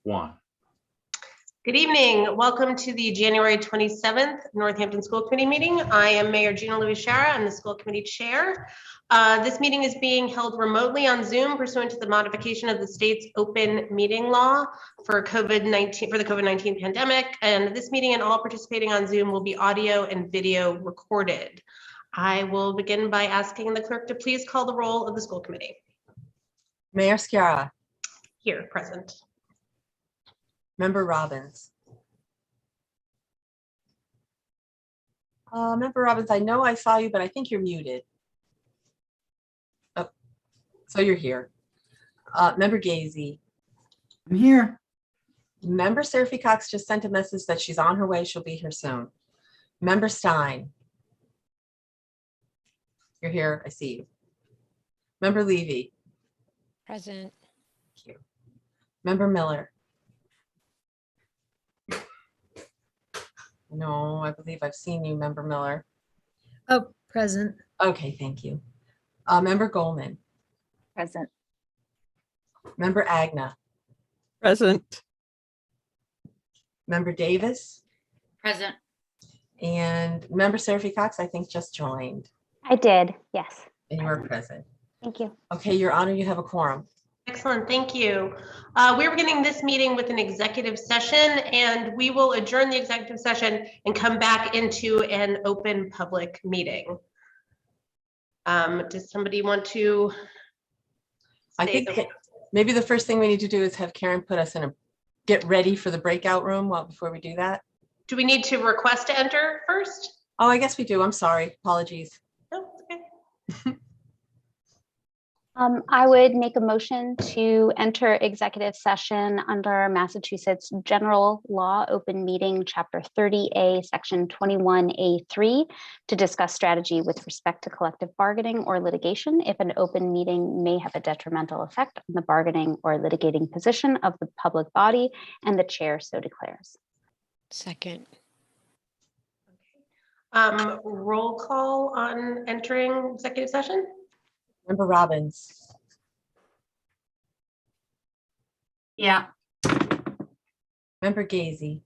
1. Good evening. Welcome to the January 27th Northampton School Committee meeting. I am Mayor Gina Louis-Shara. I'm the School Committee Chair. This meeting is being held remotely on Zoom pursuant to the modification of the state's open meeting law for the COVID-19 pandemic. And this meeting and all participating on Zoom will be audio and video recorded. I will begin by asking the clerk to please call the roll of the school committee. Mayor Sciarra. Here, present. Member Robbins. Member Robbins, I know I saw you, but I think you're muted. Oh, so you're here. Member Gazy. I'm here. Member Seraphy Cox just sent a message that she's on her way. She'll be here soon. Member Stein. You're here. I see you. Member Levy. Present. Thank you. Member Miller. No, I believe I've seen you, Member Miller. Oh, present. Okay, thank you. Member Goldman. Present. Member Agna. Present. Member Davis. Present. And Member Seraphy Cox, I think, just joined. I did, yes. And you are present. Thank you. Okay, Your Honor, you have a quorum. Excellent, thank you. We're beginning this meeting with an executive session, and we will adjourn the executive session and come back into an open public meeting. Does somebody want to? I think maybe the first thing we need to do is have Karen put us in get ready for the breakout room before we do that. Do we need to request to enter first? Oh, I guess we do. I'm sorry. Apologies. No, okay. I would make a motion to enter executive session under Massachusetts General Law, Open Meeting, Chapter 30A, Section 21A3, to discuss strategy with respect to collective bargaining or litigation if an open meeting may have a detrimental effect on the bargaining or litigating position of the public body, and the chair so declares. Second. Roll call on entering executive session. Member Robbins. Yeah. Member Gazy.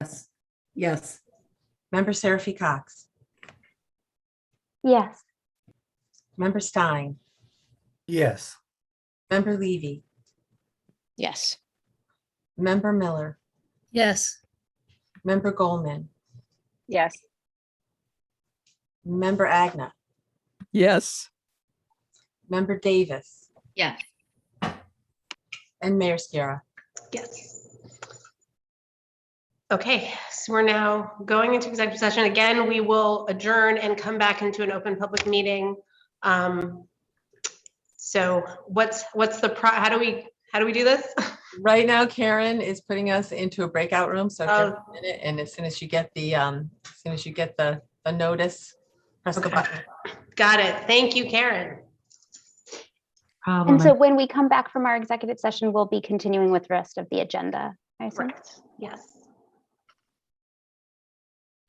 Yes. Yes. Member Seraphy Cox. Yes. Member Stein. Yes. Member Levy. Yes. Member Miller. Yes. Member Goldman. Yes. Member Agna. Yes. Member Davis. Yes. And Mayor Sciarra. Yes. Okay, so we're now going into executive session. Again, we will adjourn and come back into an open public meeting. So how do we do this? Right now, Karen is putting us into a breakout room. So give Oh. her a minute, and as soon as you get the notice, press the Okay. button. Got it. Thank you, Karen. And so when we come back from our executive session, we'll be continuing with the rest of the agenda, I assume. Correct. Yes.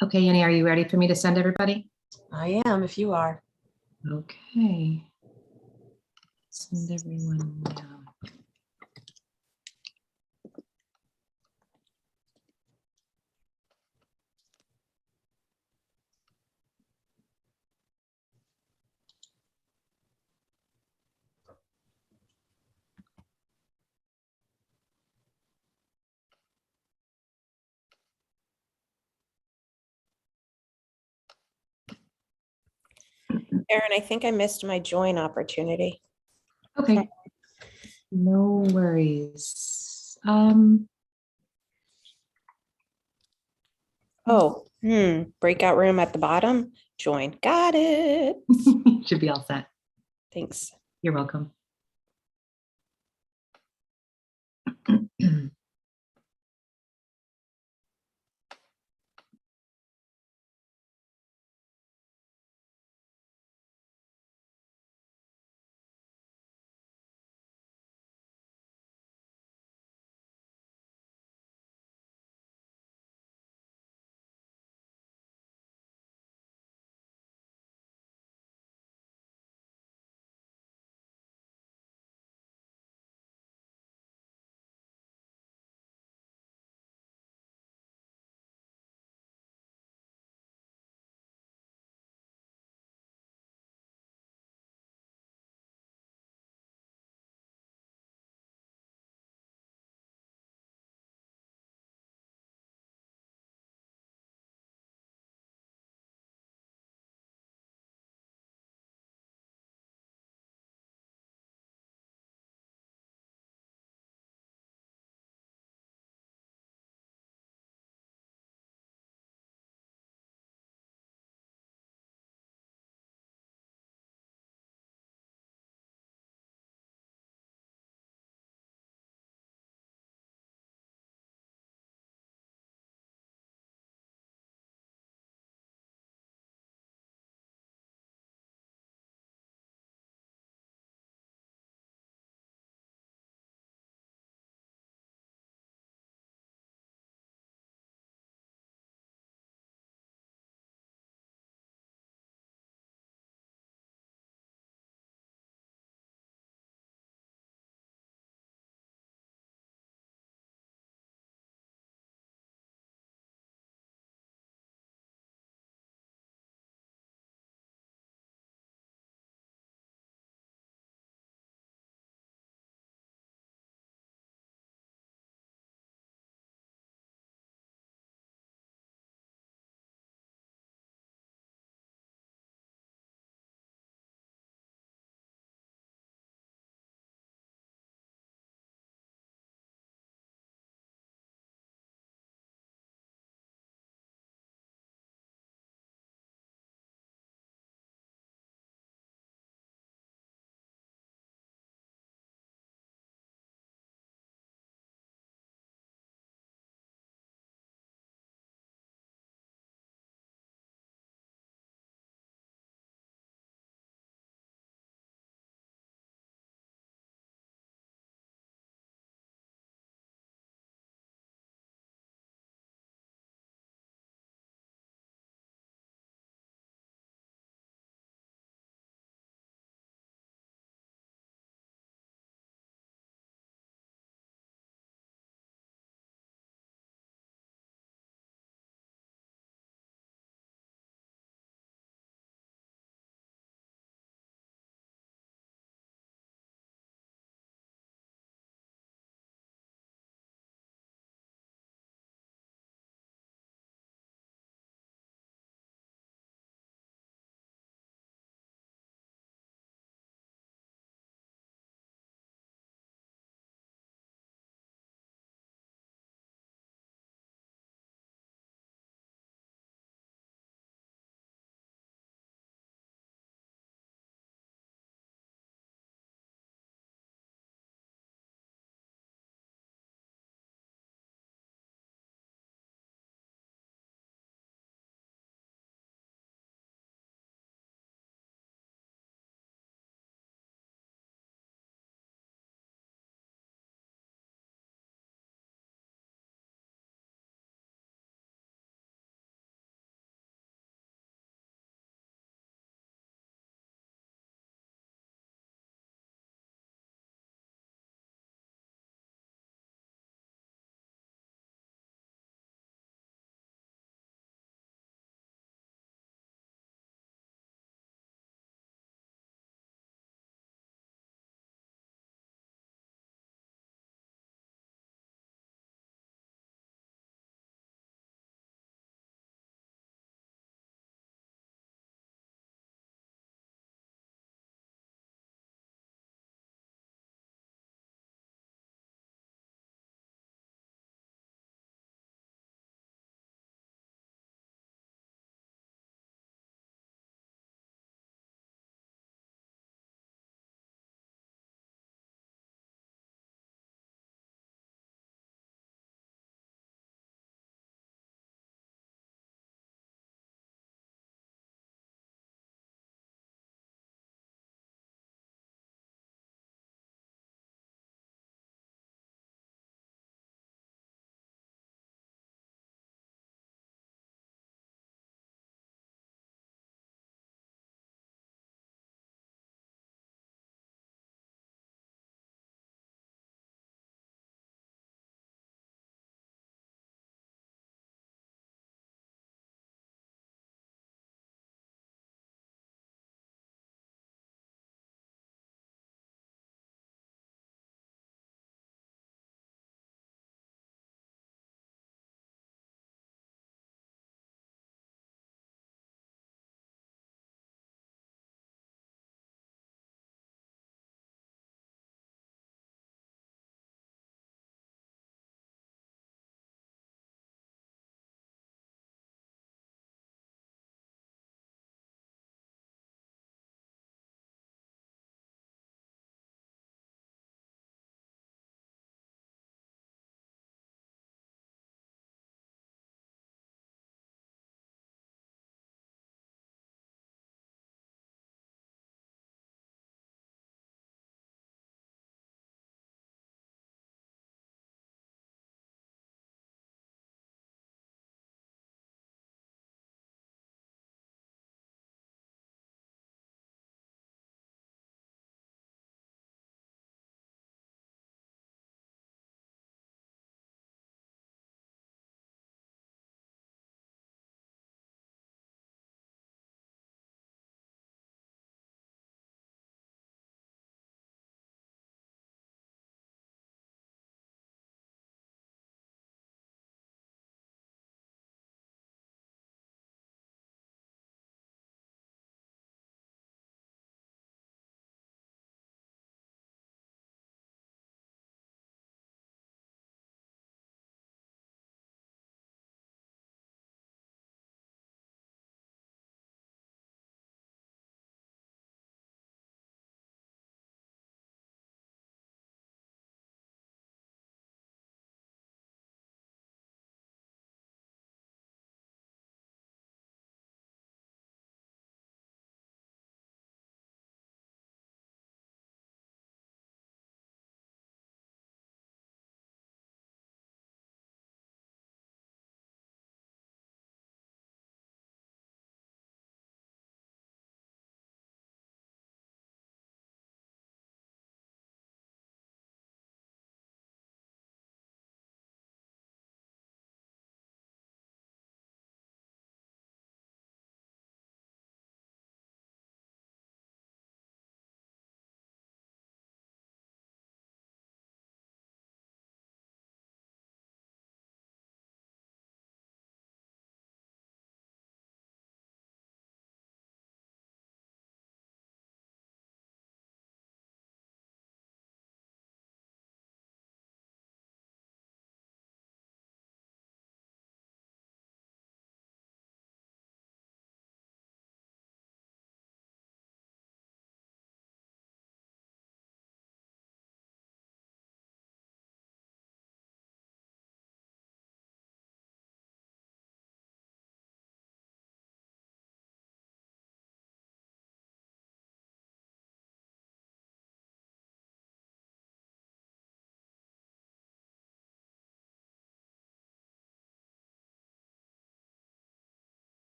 Okay, Annie, are you ready for me to send everybody? I am, if you are. Okay. Send everyone now. Erin, I think I missed my join opportunity. Okay. No worries. Breakout room at the bottom. Join. Got it. Should be all set. Thanks. You're welcome.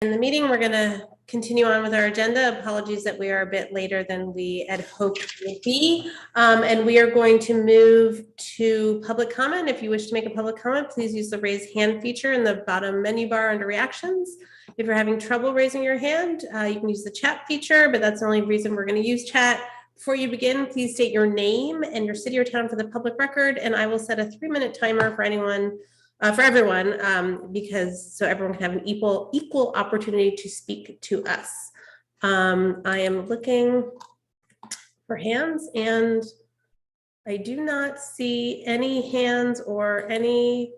In the meeting, we're going to continue on with our agenda. Apologies that we are a bit later than we had hoped would be. And we are going to move to public comment. If you wish to make a public comment, please use the raise hand feature in the bottom menu bar under reactions. If you're having trouble raising your hand, you can use the chat feature, but that's the only reason we're going to use chat. Before you begin, please state your name and your city or town for the public record, and I will set a 3-minute timer for anyone, for everyone, because so everyone can have an equal opportunity to speak to us. I am looking for hands, and I do not see any hands or any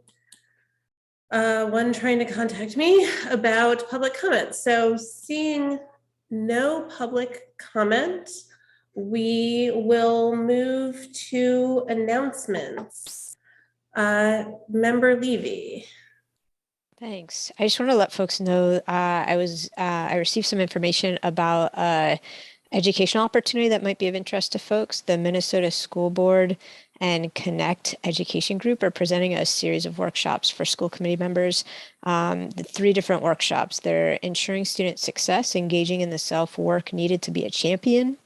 one trying to contact me about public comment. So seeing no public comment, we will move to announcements. Member Levy. Thanks. I just want to let folks know I received some information about educational opportunity that might be of interest to folks. The Minnesota School Board and Connect Education Group are presenting a series of workshops for school committee members. The 3 different workshops. They're ensuring student success, engaging in the self-work needed to be a champion.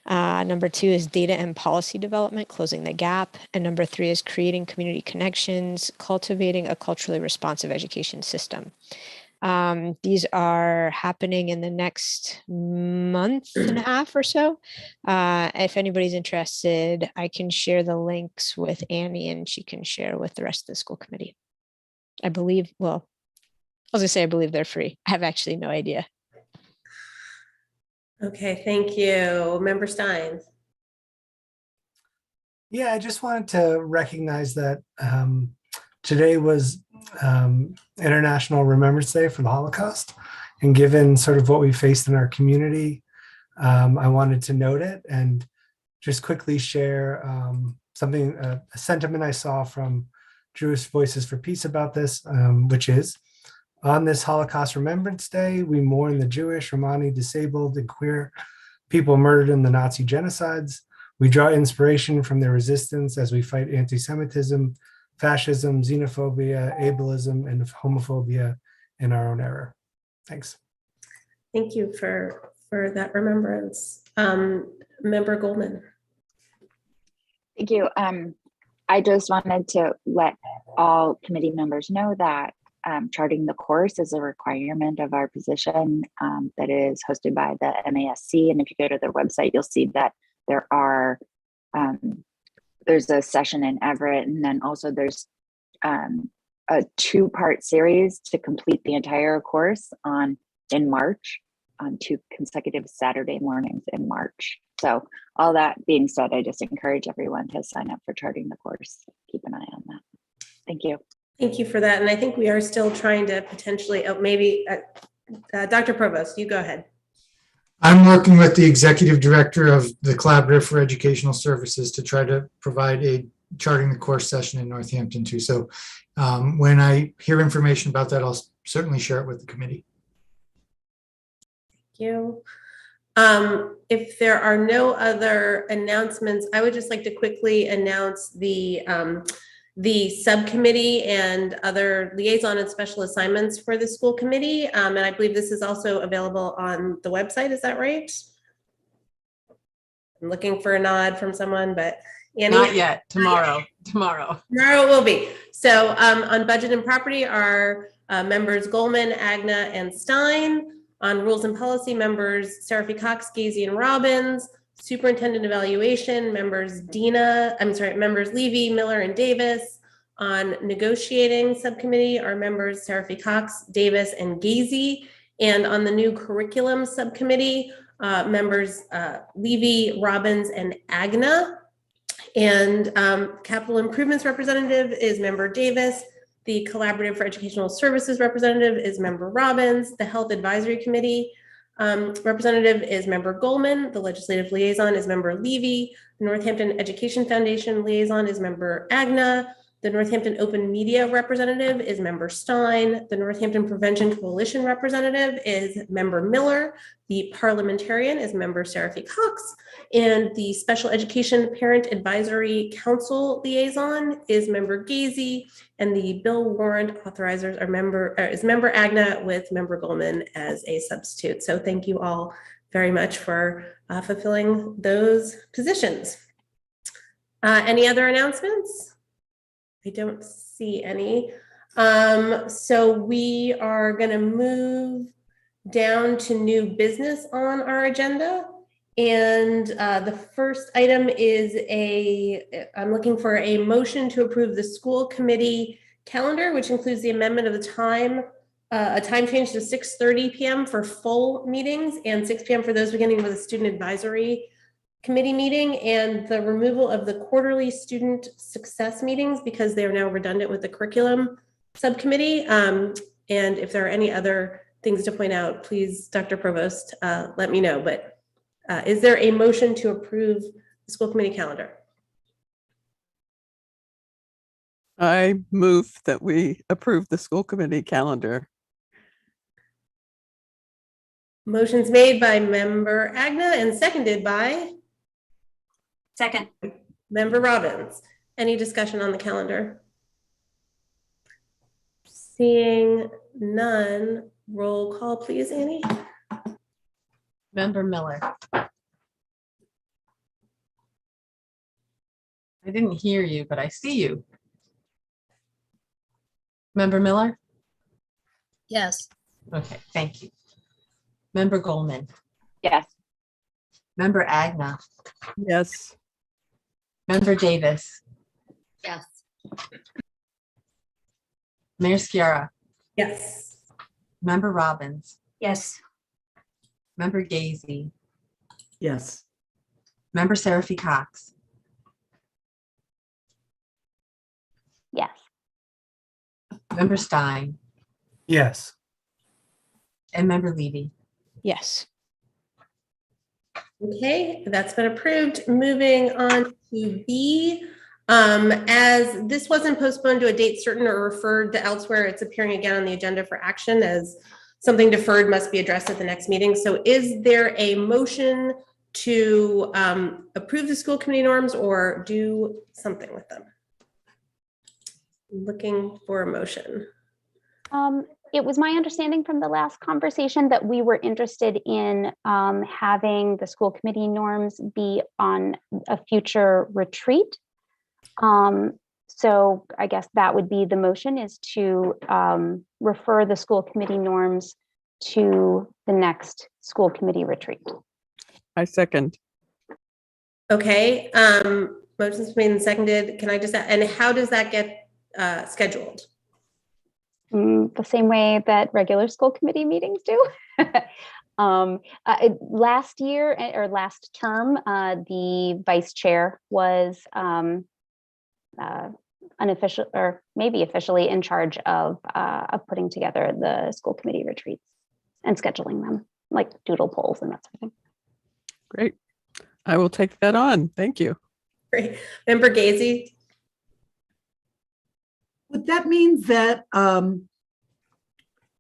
Number 2 is data and policy development, closing the gap. And number 3 is creating community connections, cultivating a culturally responsive education system. These are happening in the next month and a half or so. If anybody's interested, I can share the links with Annie and she can share with the rest of the school committee. I believe, well, I was gonna say I believe they're free. I have actually no idea. Okay, thank you. Member Stein. Yeah, I just wanted to recognize that today was International Remembrance Day for the Holocaust. And given sort of what we faced in our community, I wanted to note it and just quickly share something, a sentiment I saw from Jewish Voices for Peace about this, which is, on this Holocaust Remembrance Day, we mourn the Jewish, Romani, disabled, and queer people murdered in the Nazi genocides. We draw inspiration from their resistance as we fight anti-Semitism, fascism, xenophobia, ableism, and homophobia in our own era. Thanks. Thank you for that remembrance. Member Goldman. Thank you. I just wanted to let all committee members know that charting the course is a requirement of our position that is hosted by the MASC. And if you go to their website, you'll see that there are, there's a session in Everett, and then also there's a 2-part series to complete the entire course in March, on 2 consecutive Saturday mornings in March. So all that being said, I just encourage everyone to sign up for charting the course. Keep an eye on that. Thank you. Thank you for that. And I think we are still trying to potentially, maybe Dr. Provost, you go ahead. I'm working with the executive director of the Collaborative for Educational Services to try to provide a charting the course session in Northampton too. So when I hear information about that, I'll certainly share it with the committee. Thank you. If there are no other announcements, I would just like to quickly announce the subcommittee and other liaison and special assignments for the school committee. And I believe this is also available on the website. Is that right? I'm looking for a nod from someone, but Annie? Not yet. Tomorrow. Tomorrow it will be. So on budget and property are members Goldman, Agna, and Stein. On rules and policy, members Seraphy Cox, Gazy, and Robbins. Superintendent evaluation, members members Levy, Miller, and Davis. On negotiating subcommittee are members Seraphy Cox, Davis, and Gazy. And on the new curriculum subcommittee, members Levy, Robbins, and Agna. And capital improvements representative is member Davis. The collaborative for educational services representative is member Robbins. The health advisory committee representative is member Goldman. The legislative liaison is member Levy. The Northampton Education Foundation liaison is member Agna. The Northampton Open Media representative is Member Stein. The Northampton Prevention Coalition representative is Member Miller. The parliamentarian is Member Seraphy Cox. And the Special Education Parent Advisory Council liaison is Member Gazy. And the bill warrant authorizers is Member Agna with Member Goldman as a substitute. So thank you all very much for fulfilling those positions. Any other announcements? I don't see any. So we are going to move down to new business on our agenda. And the first item is I'm looking for a motion to approve the school committee calendar, which includes the amendment of the time, a time change to 6:30 p.m. for full meetings and 6 p.m. for those beginning with a student advisory committee meeting, and the removal of the quarterly student success meetings because they are now redundant with the curriculum subcommittee. And if there are any other things to point out, please, Dr. Provost, let me know. But is there a motion to approve the school committee calendar? I move that we approve the school committee calendar. Motion's made by Member Agna and seconded by Second. Member Robbins. Any discussion on the calendar? Seeing none, roll call, please, Annie. Member Miller. I didn't hear you, but I see you. Member Miller? Yes. Okay, thank you. Member Goldman. Yes. Member Agna. Yes. Member Davis. Yes. Mayor Sciarra. Yes. Member Robbins. Yes. Member Gazy. Yes. Member Seraphy Cox. Yes. Member Stein. Yes. And Member Levy. Yes. Okay, that's been approved. Moving on to B. As this wasn't postponed to a date certain or referred to elsewhere, it's appearing again on the agenda for action as something deferred must be addressed at the next meeting. So is there a motion to approve the school committee norms or do something with them? Looking for a motion. It was my understanding from the last conversation that we were interested in having the school committee norms be on a future retreat. So I guess that would be the motion, is to refer the school committee norms to the next school committee retreat. I second. Okay, motion's made and seconded. Can I just, and how does that get scheduled? The same way that regular school committee meetings do. Last year or last term, the vice chair was unofficial or maybe officially in charge of putting together the school committee retreats and scheduling them, like doodle polls and that sort of thing. Great. I will take that on. Thank you. Great. Member Gazy? Would that mean that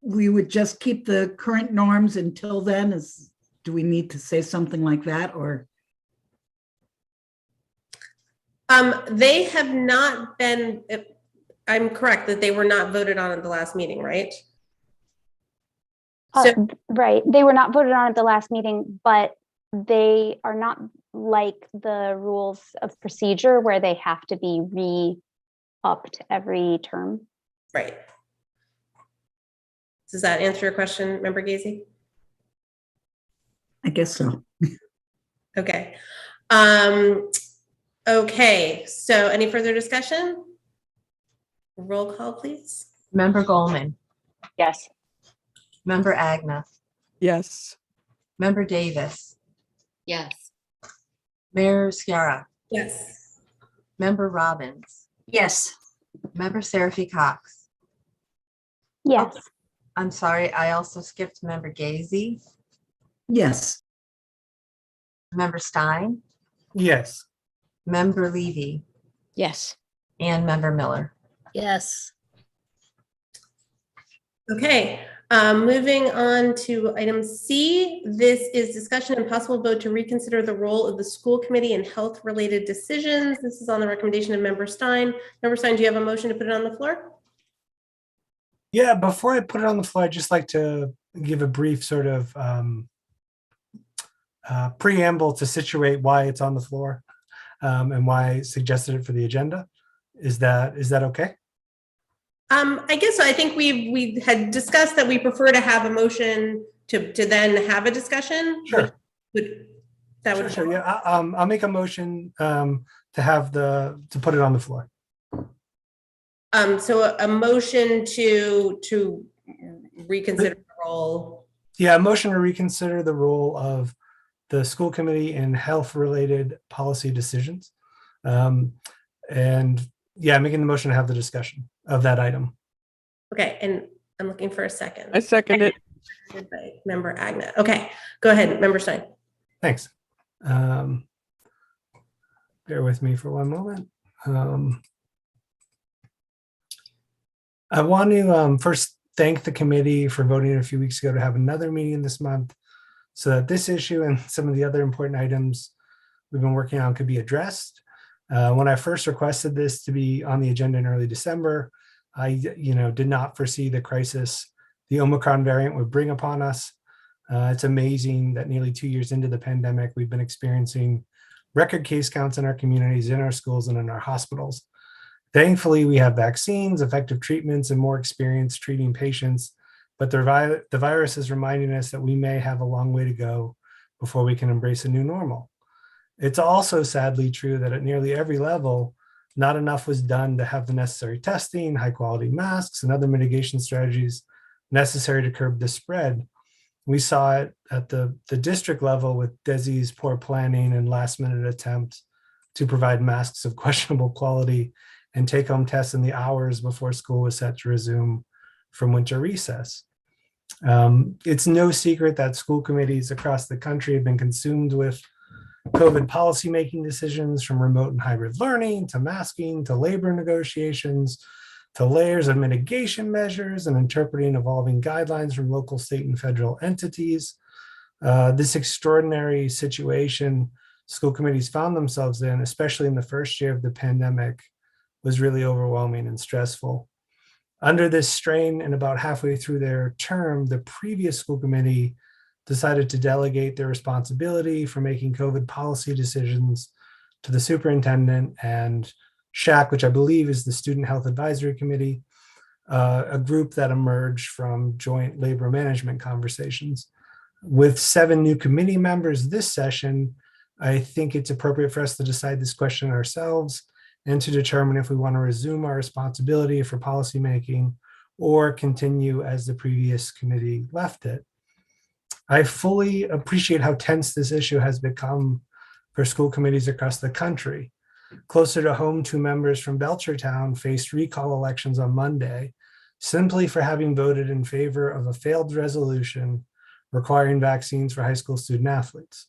we would just keep the current norms until then? Do we need to say something like that, or? They have not been, I'm correct that they were not voted on at the last meeting, right? Right. They were not voted on at the last meeting, but they are not like the rules of procedure where they have to be re-upped every term. Right. Does that answer your question, Member Gazy? I guess so. Okay. Okay, so any further discussion? Roll call, please. Member Goldman. Yes. Member Agna. Yes. Member Davis. Yes. Mayor Sciarra. Yes. Member Robbins. Yes. Member Seraphy Cox. Yes. I'm sorry, I also skipped Member Gazy. Yes. Member Stein. Yes. Member Levy. Yes. And Member Miller. Yes. Okay, moving on to item C. This is discussion and possible vote to reconsider the role of the school committee in health-related decisions. This is on the recommendation of Member Stein. Member Stein, do you have a motion to put it on the floor? Yeah, before I put it on the floor, I'd just like to give a brief sort of preamble to situate why it's on the floor and why I suggested it for the agenda. Is that okay? I guess so. I think we had discussed that we prefer to have a motion to then have a discussion. Sure. That would. Sure. Yeah, I'll make a motion to put it on the floor. So a motion to reconsider the role. Yeah, a motion to reconsider the role of the school committee in health-related policy decisions. And yeah, making the motion to have the discussion of that item. Okay, and I'm looking for a second. I second it. Seconded by Member Agnew. Okay, go ahead, Member Stein. Thanks. Bear with me for one moment. I want to first thank the committee for voting a few weeks ago to have another meeting this month so that this issue and some of the other important items we've been working on could be addressed. When I first requested this to be on the agenda in early December, I did not foresee the crisis the Omicron variant would bring upon us. It's amazing that nearly 2 years into the pandemic, we've been experiencing record case counts in our communities, in our schools, and in our hospitals. Thankfully, we have vaccines, effective treatments, and more experience treating patients, but the virus is reminding us that we may have a long way to go before we can embrace a new normal. It's also sadly true that at nearly every level, not enough was done to have the necessary testing, high quality masks, and other mitigation strategies necessary to curb the spread. We saw it at the district level with DESI's poor planning and last minute attempt to provide masks of questionable quality and take home tests in the hours before school was set to resume from winter recess. It's no secret that school committees across the country have been consumed with COVID policymaking decisions, from remote and hybrid learning to masking to labor negotiations to layers of mitigation measures and interpreting evolving guidelines from local, state, and federal entities. This extraordinary situation school committees found themselves in, especially in the first year of the pandemic, was really overwhelming and stressful. Under this strain, and about halfway through their term, the previous school committee decided to delegate their responsibility for making COVID policy decisions to the superintendent and SHAC, which I believe is the Student Health Advisory Committee, a group that emerged from joint labor management conversations. With 7 new committee members this session, I think it's appropriate for us to decide this question ourselves and to determine if we want to resume our responsibility for policymaking or continue as the previous committee left it. I fully appreciate how tense this issue has become for school committees across the country. Closer to home, 2 members from Belchertown faced recall elections on Monday simply for having voted in favor of a failed resolution requiring vaccines for high school student athletes.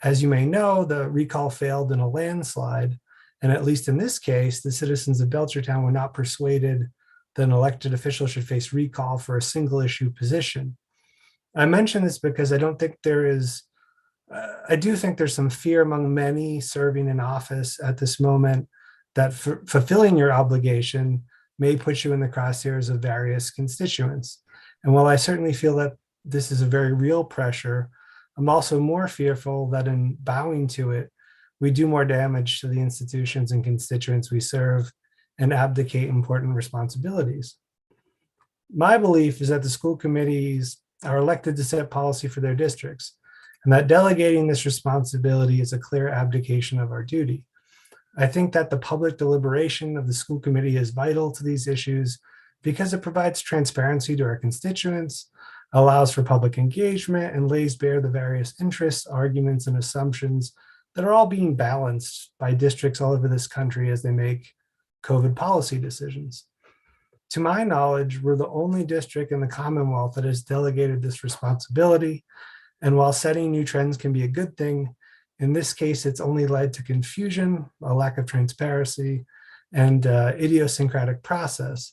As you may know, the recall failed in a landslide, and at least in this case, the citizens of Belchertown were not persuaded that an elected official should face recall for a single issue position. I mention this because I don't think there is, I do think there's some fear among many serving in office at this moment that fulfilling your obligation may put you in the crosshairs of various constituents. And while I certainly feel that this is a very real pressure, I'm also more fearful that in bowing to it, we do more damage to the institutions and constituents we serve and abdicate important responsibilities. My belief is that the school committees are elected to set policy for their districts, and that delegating this responsibility is a clear abdication of our duty. I think that the public deliberation of the school committee is vital to these issues because it provides transparency to our constituents, allows for public engagement, and lays bare the various interests, arguments, and assumptions that are all being balanced by districts all over this country as they make COVID policy decisions. To my knowledge, we're the only district in the Commonwealth that has delegated this responsibility. And while setting new trends can be a good thing, in this case, it's only led to confusion, a lack of transparency, and idiosyncratic process.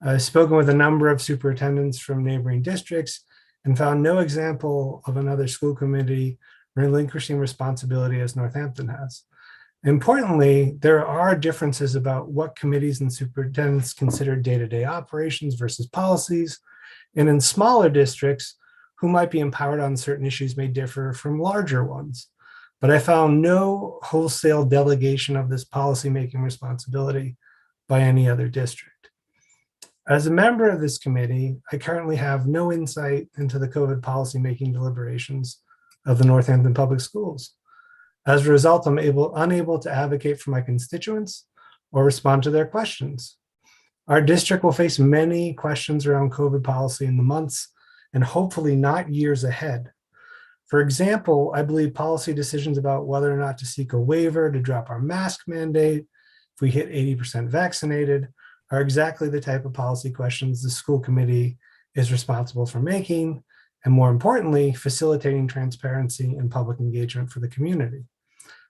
I've spoken with a number of superintendents from neighboring districts and found no example of another school committee relinquishing responsibility as Northampton has. Importantly, there are differences about what committees and superintendents consider day-to-day operations versus policies. And in smaller districts, who might be empowered on certain issues may differ from larger ones. But I found no wholesale delegation of this policymaking responsibility by any other district. As a member of this committee, I currently have no insight into the COVID policymaking deliberations of the Northampton Public Schools. As a result, I'm unable to advocate for my constituents or respond to their questions. Our district will face many questions around COVID policy in the months and hopefully not years ahead. For example, I believe policy decisions about whether or not to seek a waiver to drop our mask mandate if we hit 80% vaccinated are exactly the type of policy questions the school committee is responsible for making, and more importantly, facilitating transparency and public engagement for the community.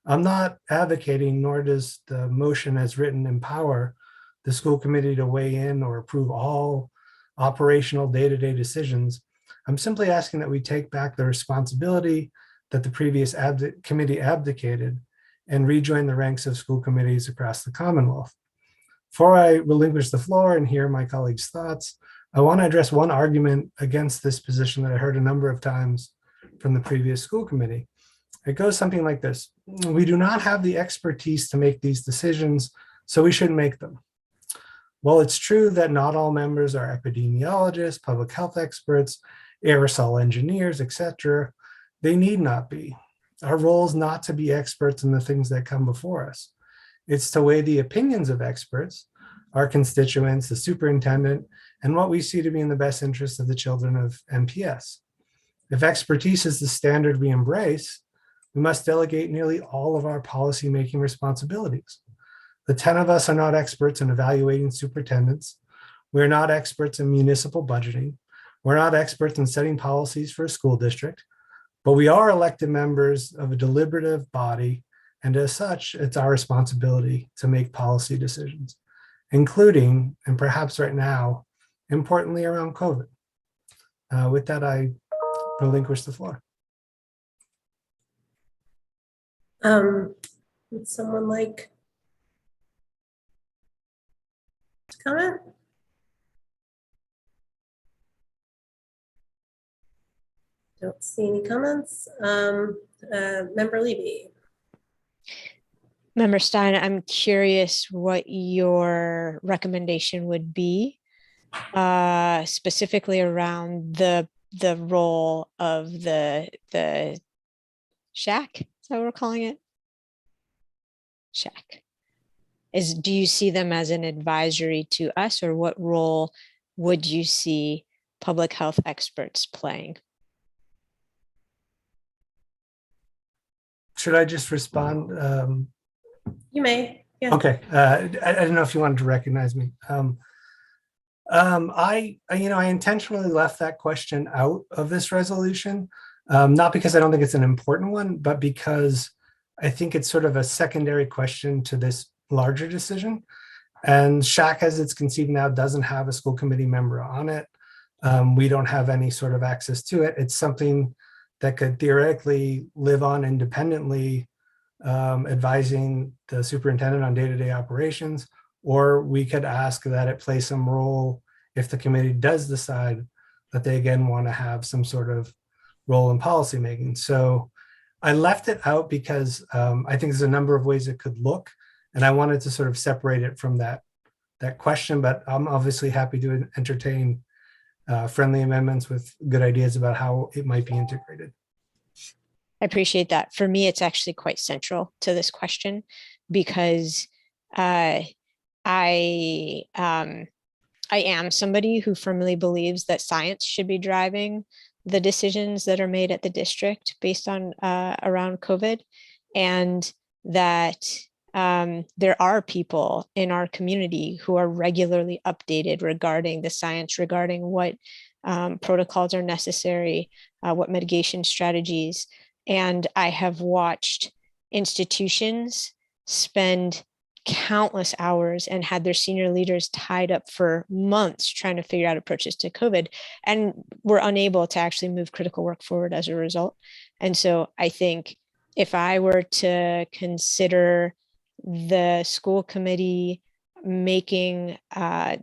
I'm not advocating, nor does the motion as written empower the school committee to weigh in or approve all operational day-to-day decisions. I'm simply asking that we take back the responsibility that the previous committee abdicated and rejoin the ranks of school committees across the Commonwealth. Before I relinquish the floor and hear my colleagues' thoughts, I want to address one argument against this position that I heard a number of times from the previous school committee. It goes something like this: we do not have the expertise to make these decisions, so we shouldn't make them. While it's true that not all members are epidemiologists, public health experts, aerosol engineers, etc., they need not be. Our role is not to be experts in the things that come before us. It's to weigh the opinions of experts, our constituents, the superintendent, and what we see to be in the best interest of the children of NPS. If expertise is the standard we embrace, we must delegate nearly all of our policy-making responsibilities. The 10 of us are not experts in evaluating superintendents. We're not experts in municipal budgeting. We're not experts in setting policies for a school district, but we are elected members of a deliberative body, and as such, it's our responsibility to make policy decisions, including, and perhaps right now, importantly around COVID. With that, I relinquish the floor. Would someone like to comment? Don't see any comments. Member Levy. Member Stein, I'm curious what your recommendation would be, specifically around the role of the shack. Is that what we're calling it? Shack. Do you see them as an advisory to us, or what role would you see public health experts playing? Should I just respond? You may. Yeah. Okay. I don't know if you wanted to recognize me. I intentionally left that question out of this resolution, not because I don't think it's an important one, but because I think it's sort of a secondary question to this larger decision. And SHAC, as it's conceived now, doesn't have a school committee member on it. We don't have any sort of access to it. It's something that could theoretically live on independently, advising the superintendent on day-to-day operations, or we could ask that it play some role if the committee does decide that they again want to have some sort of role in policymaking. So I left it out because I think there's a number of ways it could look, and I wanted to sort of separate it from that question, but I'm obviously happy to entertain friendly amendments with good ideas about how it might be integrated. I appreciate that. For me, it's actually quite central to this question because I am somebody who firmly believes that science should be driving the decisions that are made at the district based on around COVID, and that there are people in our community who are regularly updated regarding the science, regarding what protocols are necessary, what mitigation strategies. And I have watched institutions spend countless hours and had their senior leaders tied up for months trying to figure out approaches to COVID, and were unable to actually move critical work forward as a result. And so I think if I were to consider the school committee making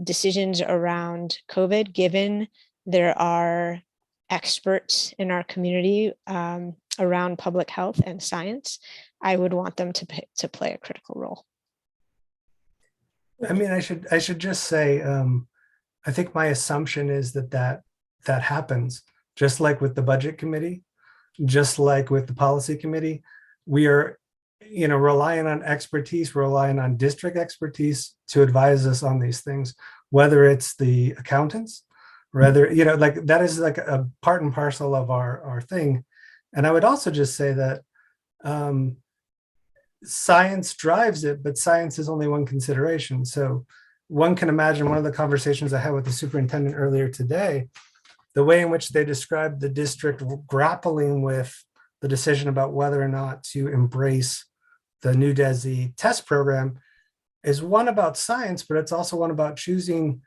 decisions around COVID, given there are experts in our community around public health and science, I would want them to play a critical role. I mean, I should just say, I think my assumption is that happens, just like with the budget committee, just like with the policy committee. We are, relying on expertise, relying on district expertise to advise us on these things, whether it's the accountants, whether, like that is like a part and parcel of our thing. And I would also just say that science drives it, but science is only one consideration. So one can imagine one of the conversations I had with the superintendent earlier today, the way in which they described the district grappling with the decision about whether or not to embrace the new DESI test program is one about science, but it's also one about choosing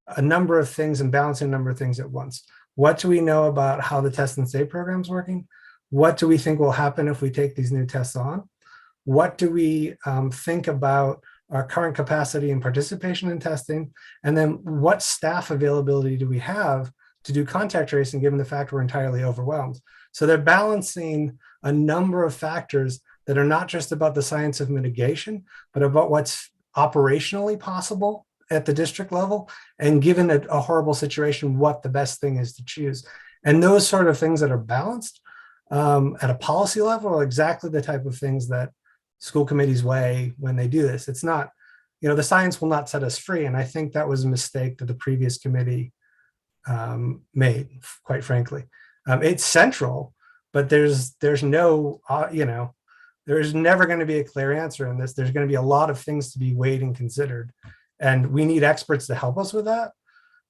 a number of things and balancing a number of things at once. What do we know about how the test and stay program is working? What do we think will happen if we take these new tests on? What do we think about our current capacity and participation in testing? And then what staff availability do we have to do contact tracing, given the fact we're entirely overwhelmed? So they're balancing a number of factors that are not just about the science of mitigation, but about what's operationally possible at the district level, and given a horrible situation, what the best thing is to choose. And those sort of things that are balanced at a policy level are exactly the type of things that school committees weigh when they do this. It's not, the science will not set us free. And I think that was a mistake that the previous committee made, quite frankly. It's central, but there's no, there's never going to be a clear answer in this. There's going to be a lot of things to be weighed and considered. And we need experts to help us with that.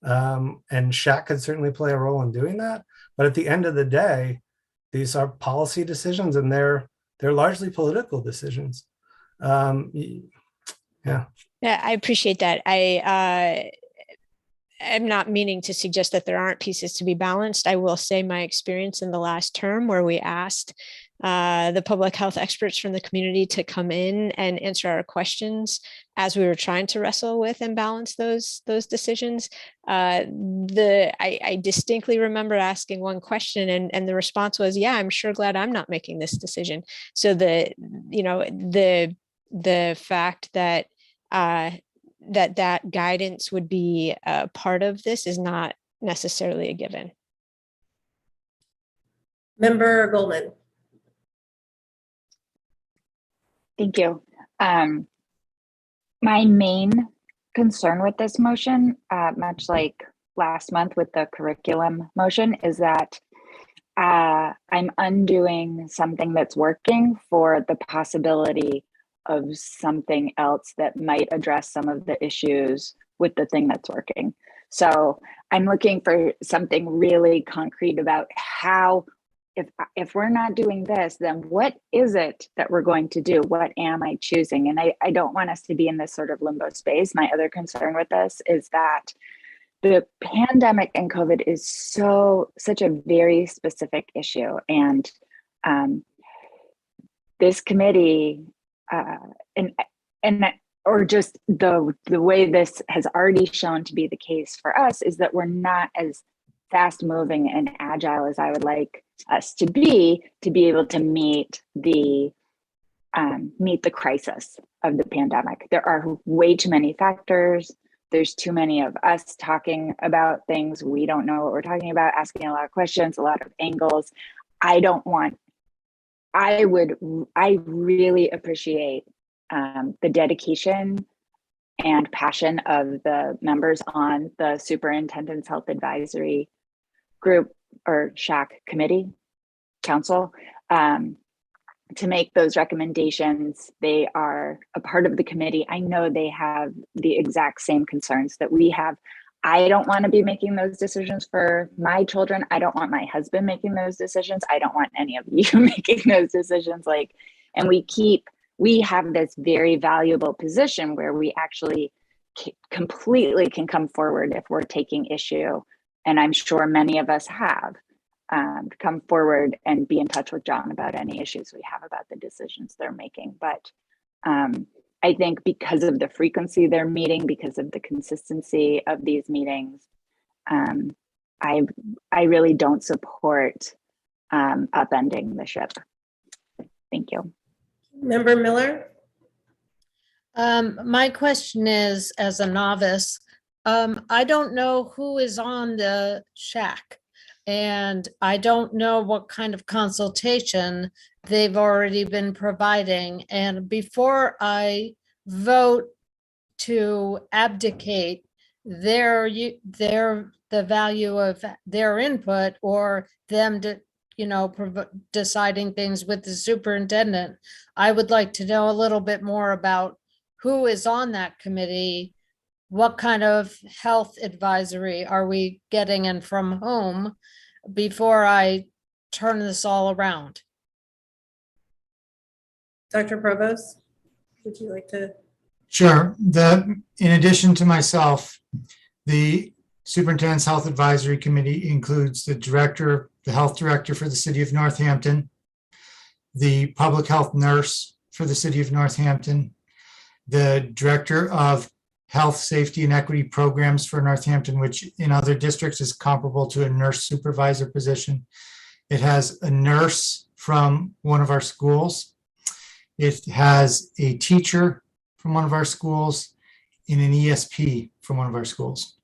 And Shaq could certainly play a role in doing that. But at the end of the day, these are policy decisions, and they're largely political decisions. Yeah, I appreciate that. I'm not meaning to suggest that there aren't pieces to be balanced. I will say my experience in the last term, where we asked the public health experts from the community to come in and answer our questions as we were trying to wrestle with and balance those decisions. I distinctly remember asking one question, and the response was, "Yeah, I'm sure glad I'm not making this decision." So the fact that that guidance would be a part of this is not necessarily a given. Member Goldman. Thank you. My main concern with this motion, much like last month with the curriculum motion, is that I'm undoing something that's working for the possibility of something else that might address some of the issues with the thing that's working. So I'm looking for something really concrete about how, if we're not doing this, then what is it that we're going to do? What am I choosing? And I don't want us to be in this sort of limbo space. My other concern with this is that the pandemic and COVID is such a very specific issue. And this committee, or just the way this has already shown to be the case for us, is that we're not as fast moving and agile as I would like us to be able to meet the crisis of the pandemic. There are way too many factors. There's too many of us talking about things we don't know what we're talking about, asking a lot of questions, a lot of angles. I really appreciate the dedication and passion of the members on the Superintendent's Health Advisory Group, or SHAC committee, council, to make those recommendations. They are a part of the committee. I know they have the exact same concerns that we have. I don't want to be making those decisions for my children. I don't want my husband making those decisions. I don't want any of you making those decisions. And we keep we have this very valuable position where we actually completely can come forward if we're taking issue. And I'm sure many of us have come forward and be in touch with John about any issues we have about the decisions they're making. But I think because of the frequency they're meeting, because of the consistency of these meetings, I really don't support upending the ship. Thank you. Member Miller? My question is, as a novice, I don't know who is on the shack, and I don't know what kind of consultation they've already been providing. And before I vote to abdicate the value of their input, or them to, deciding things with the superintendent, I would like to know a little bit more about who is on that committee, what kind of health advisory are we getting and from whom, before I turn this all around. Dr. Provost, would you like to? Sure. In addition to myself, the Superintendent's Health Advisory Committee includes the health director for the city of Northampton, the public health nurse for the city of Northampton, the director of health, safety, and equity programs for Northampton, which in other districts is comparable to a nurse supervisor position. It has a nurse from one of our schools. It has a teacher from one of our schools and an ESP from one of our schools.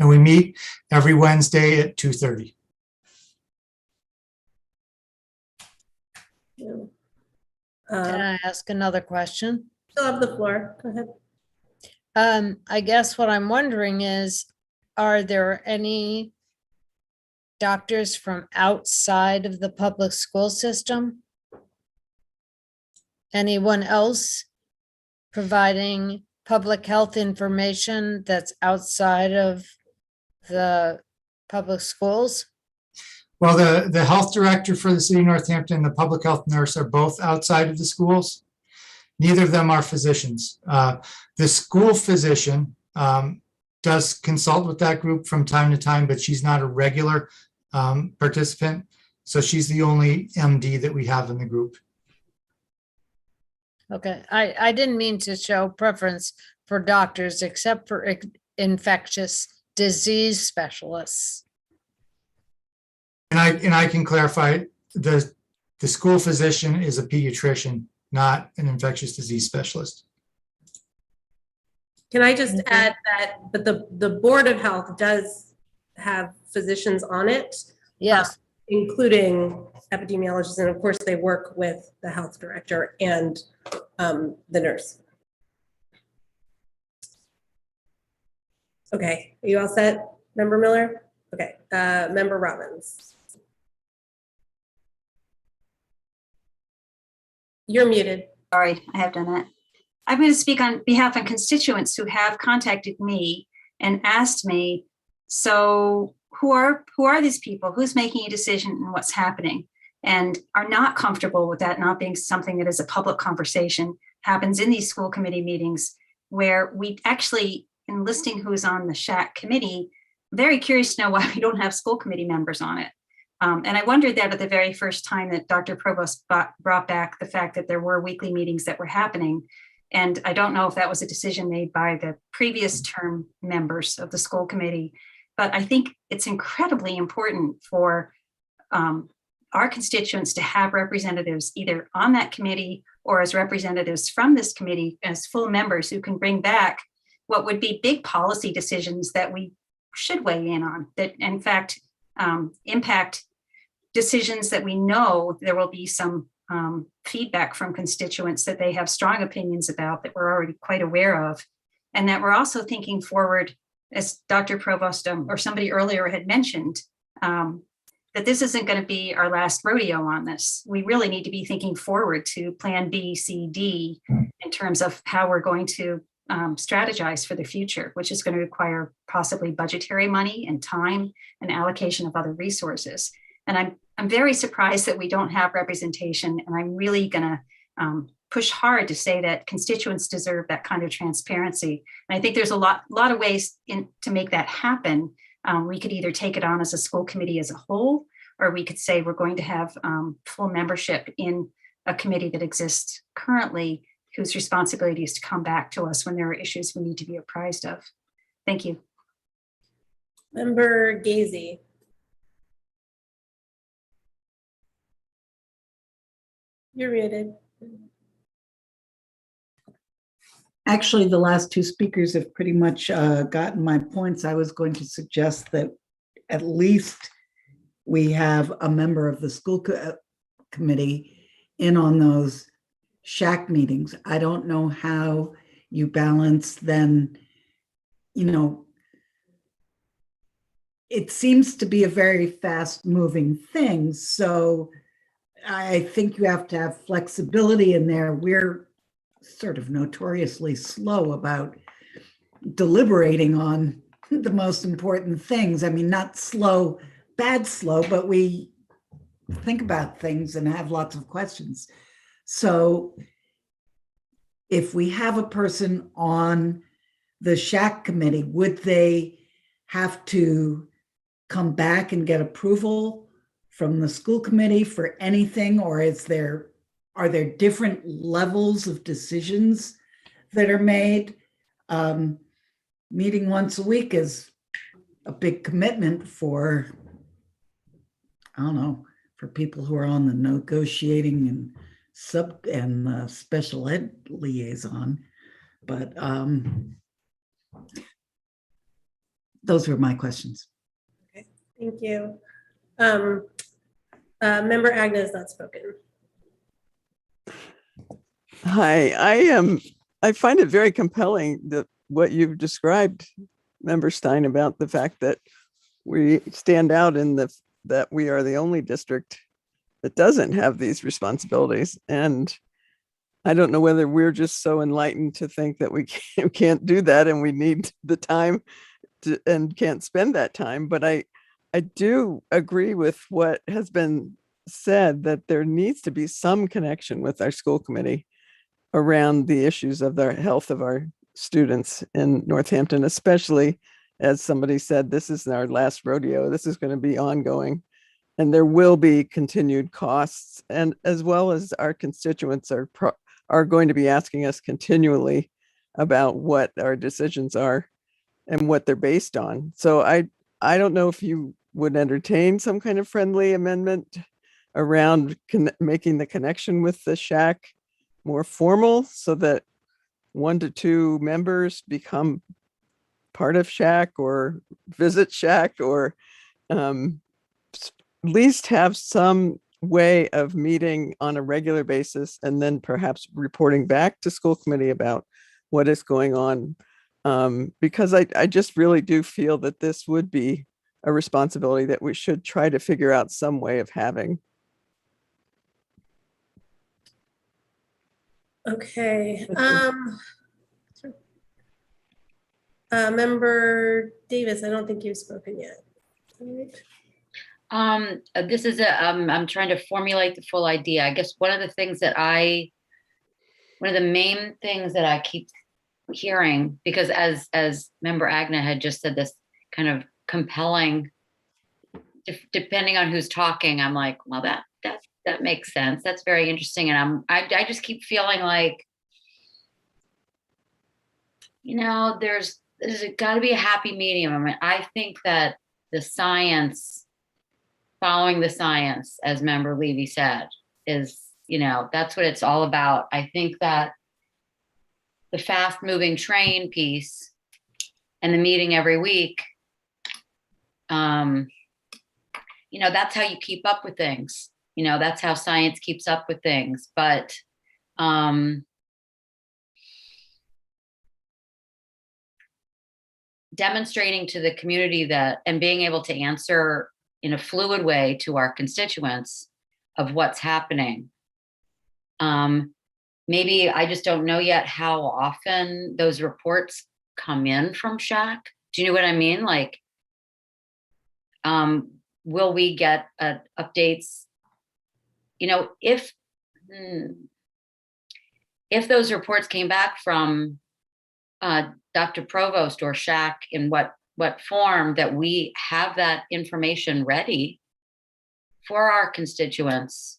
And we meet every Wednesday at 2:30. Can I ask another question? Still have the floor. Go ahead. I guess what I'm wondering is, are there any doctors from outside of the public school system? Anyone else providing public health information that's outside of the public schools? Well, the health director for the city of Northampton and the public health nurse are both outside of the schools. Neither of them are physicians. The school physician does consult with that group from time to time, but she's not a regular participant. So she's the only MD that we have in the group. Okay, I didn't mean to show preference for doctors except for infectious disease specialists. And I can clarify, the school physician is a pediatrician, not an infectious disease specialist. Can I just add that, but the Board of Health does have physicians on it. Yes. Including epidemiologists, and of course they work with the health director and the nurse. Okay, are you all set, Member Miller? Okay, Member Robbins. You're muted. Sorry, I have done that. I'm going to speak on behalf of constituents who have contacted me and asked me, so who are these people? Who's making a decision and what's happening? And are not comfortable with that not being something that is a public conversation, happens in these school committee meetings, where we actually, in listing who's on the SHAC committee, very curious to know why we don't have school committee members on it. And I wondered that at the very first time that Dr. Provost brought back the fact that there were weekly meetings that were happening. And I don't know if that was a decision made by the previous term members of the school committee, but I think it's incredibly important for our constituents to have representatives either on that committee or as representatives from this committee as full members who can bring back what would be big policy decisions that we should weigh in on, that in fact impact decisions that we know there will be some feedback from constituents that they have strong opinions about, that we're already quite aware of, and that we're also thinking forward, as Dr. Provost or somebody earlier had mentioned, that this isn't going to be our last rodeo on this. We really need to be thinking forward to plan B, C, D in terms of how we're going to strategize for the future, which is going to require possibly budgetary money and time and allocation of other resources. And I'm very surprised that we don't have representation, and I'm really going to push hard to say that constituents deserve that kind of transparency. And I think there's a lot of ways to make that happen. We could either take it on as a school committee as a whole, or we could say we're going to have full membership in a committee that exists currently, whose responsibility is to come back to us when there are issues we need to be apprised of. Thank you. Member Gazy. You're muted. Actually, the last two speakers have pretty much gotten my points. I was going to suggest that at least we have a member of the school committee in on those shack meetings. I don't know how you balance then, you know, it seems to be a very fast moving thing. So I think you have to have flexibility in there. We're sort of notoriously slow about deliberating on the most important things. I mean, not slow, bad slow, but we think about things and have lots of questions. So if we have a person on the shack committee, would they have to come back and get approval from the school committee for anything, or are there different levels of decisions that are made? Meeting once a week is a big commitment for, I don't know, for people who are on the negotiating and special ed liaison. But those were my questions. Okay, thank you. Member Agnes has not spoken. Hi, I find it very compelling that what you've described, Member Stein, about the fact that we stand out in that we are the only district that doesn't have these responsibilities. And I don't know whether we're just so enlightened to think that we can't do that and we need the time and can't spend that time. But I do agree with what has been said, that there needs to be some connection with our school committee around the issues of the health of our students in Northampton, especially as somebody said, this is our last rodeo. This is going to be ongoing. And there will be continued costs, and as well as our constituents are going to be asking us continually about what our decisions are and what they're based on. So I don't know if you would entertain some kind of friendly amendment around making the connection with the shack more formal, so that 1 to 2 members become part of shack or visit shack, or at least have some way of meeting on a regular basis and then perhaps reporting back to school committee about what is going on. Because I just really do feel that this would be a responsibility that we should try to figure out some way of having. Okay. Member Davis, I don't think you've spoken yet. This is I'm trying to formulate the full idea. I guess one of the main things that I keep hearing, because as Member Agna had just said, this kind of compelling, depending on who's talking, I'm like, well, that makes sense. That's very interesting. And I just keep feeling like, you know, there's got to be a happy medium. I mean, I think that the science, following the science, as Member Levy said, is, you know, that's what it's all about. I think that the fast moving train piece and the meeting every week, you know, that's how you keep up with things. You know, that's how science keeps up with things. But demonstrating to the community that, and being able to answer in a fluid way to our constituents of what's happening. Maybe I just don't know yet how often those reports come in from Shack. Do you know what I mean? Like, will we get updates? You know, if if those reports came back from Dr. Provost or Shack, in what form, that we have that information ready for our constituents,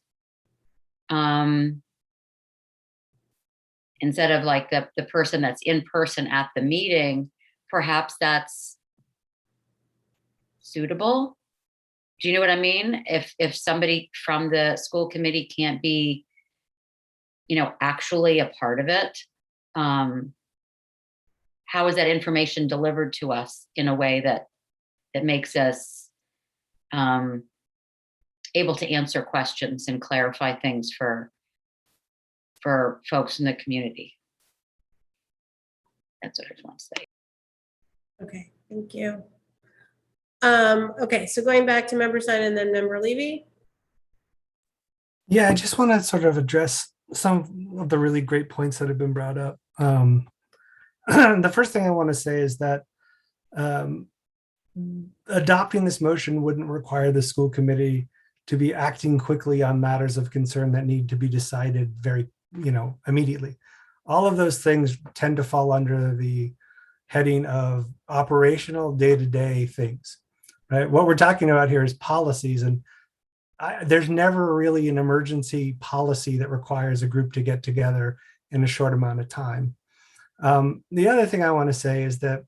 instead of like the person that's in person at the meeting. Perhaps that's suitable. Do you know what I mean? If somebody from the school committee can't be, actually a part of it, how is that information delivered to us in a way that makes us able to answer questions and clarify things for folks in the community? That's what I just want to say. Okay, thank you. Okay, so going back to member Stein and then member Levy. Yeah, I just want to sort of address some of the really great points that have been brought up. The first thing I want to say is that adopting this motion wouldn't require the school committee to be acting quickly on matters of concern that need to be decided very, immediately. All of those things tend to fall under the heading of operational day-to-day things, right? What we're talking about here is policies, and there's never really an emergency policy that requires a group to get together in a short amount of time. The other thing I want to say is that,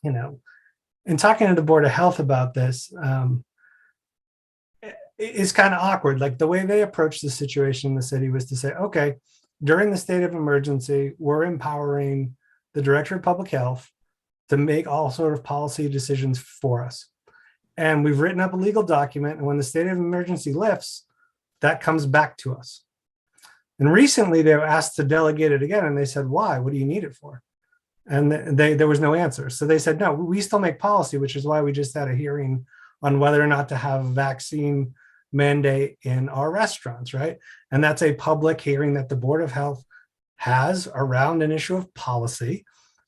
in talking to the Board of Health about this, it's kind of awkward. Like, the way they approached the situation in the city was to say, okay, during the state of emergency, we're empowering the Director of Public Health to make all sort of policy decisions for us. And we've written up a legal document, and when the state of emergency lifts, that comes back to us. And recently they were asked to delegate it again, and they said, why? What do you need it for? And there was no answer. So they said, no, we still make policy, which is why we just had a hearing on whether or not to have a vaccine mandate in our restaurants, right? And that's a public hearing that the Board of Health has around an issue of policy,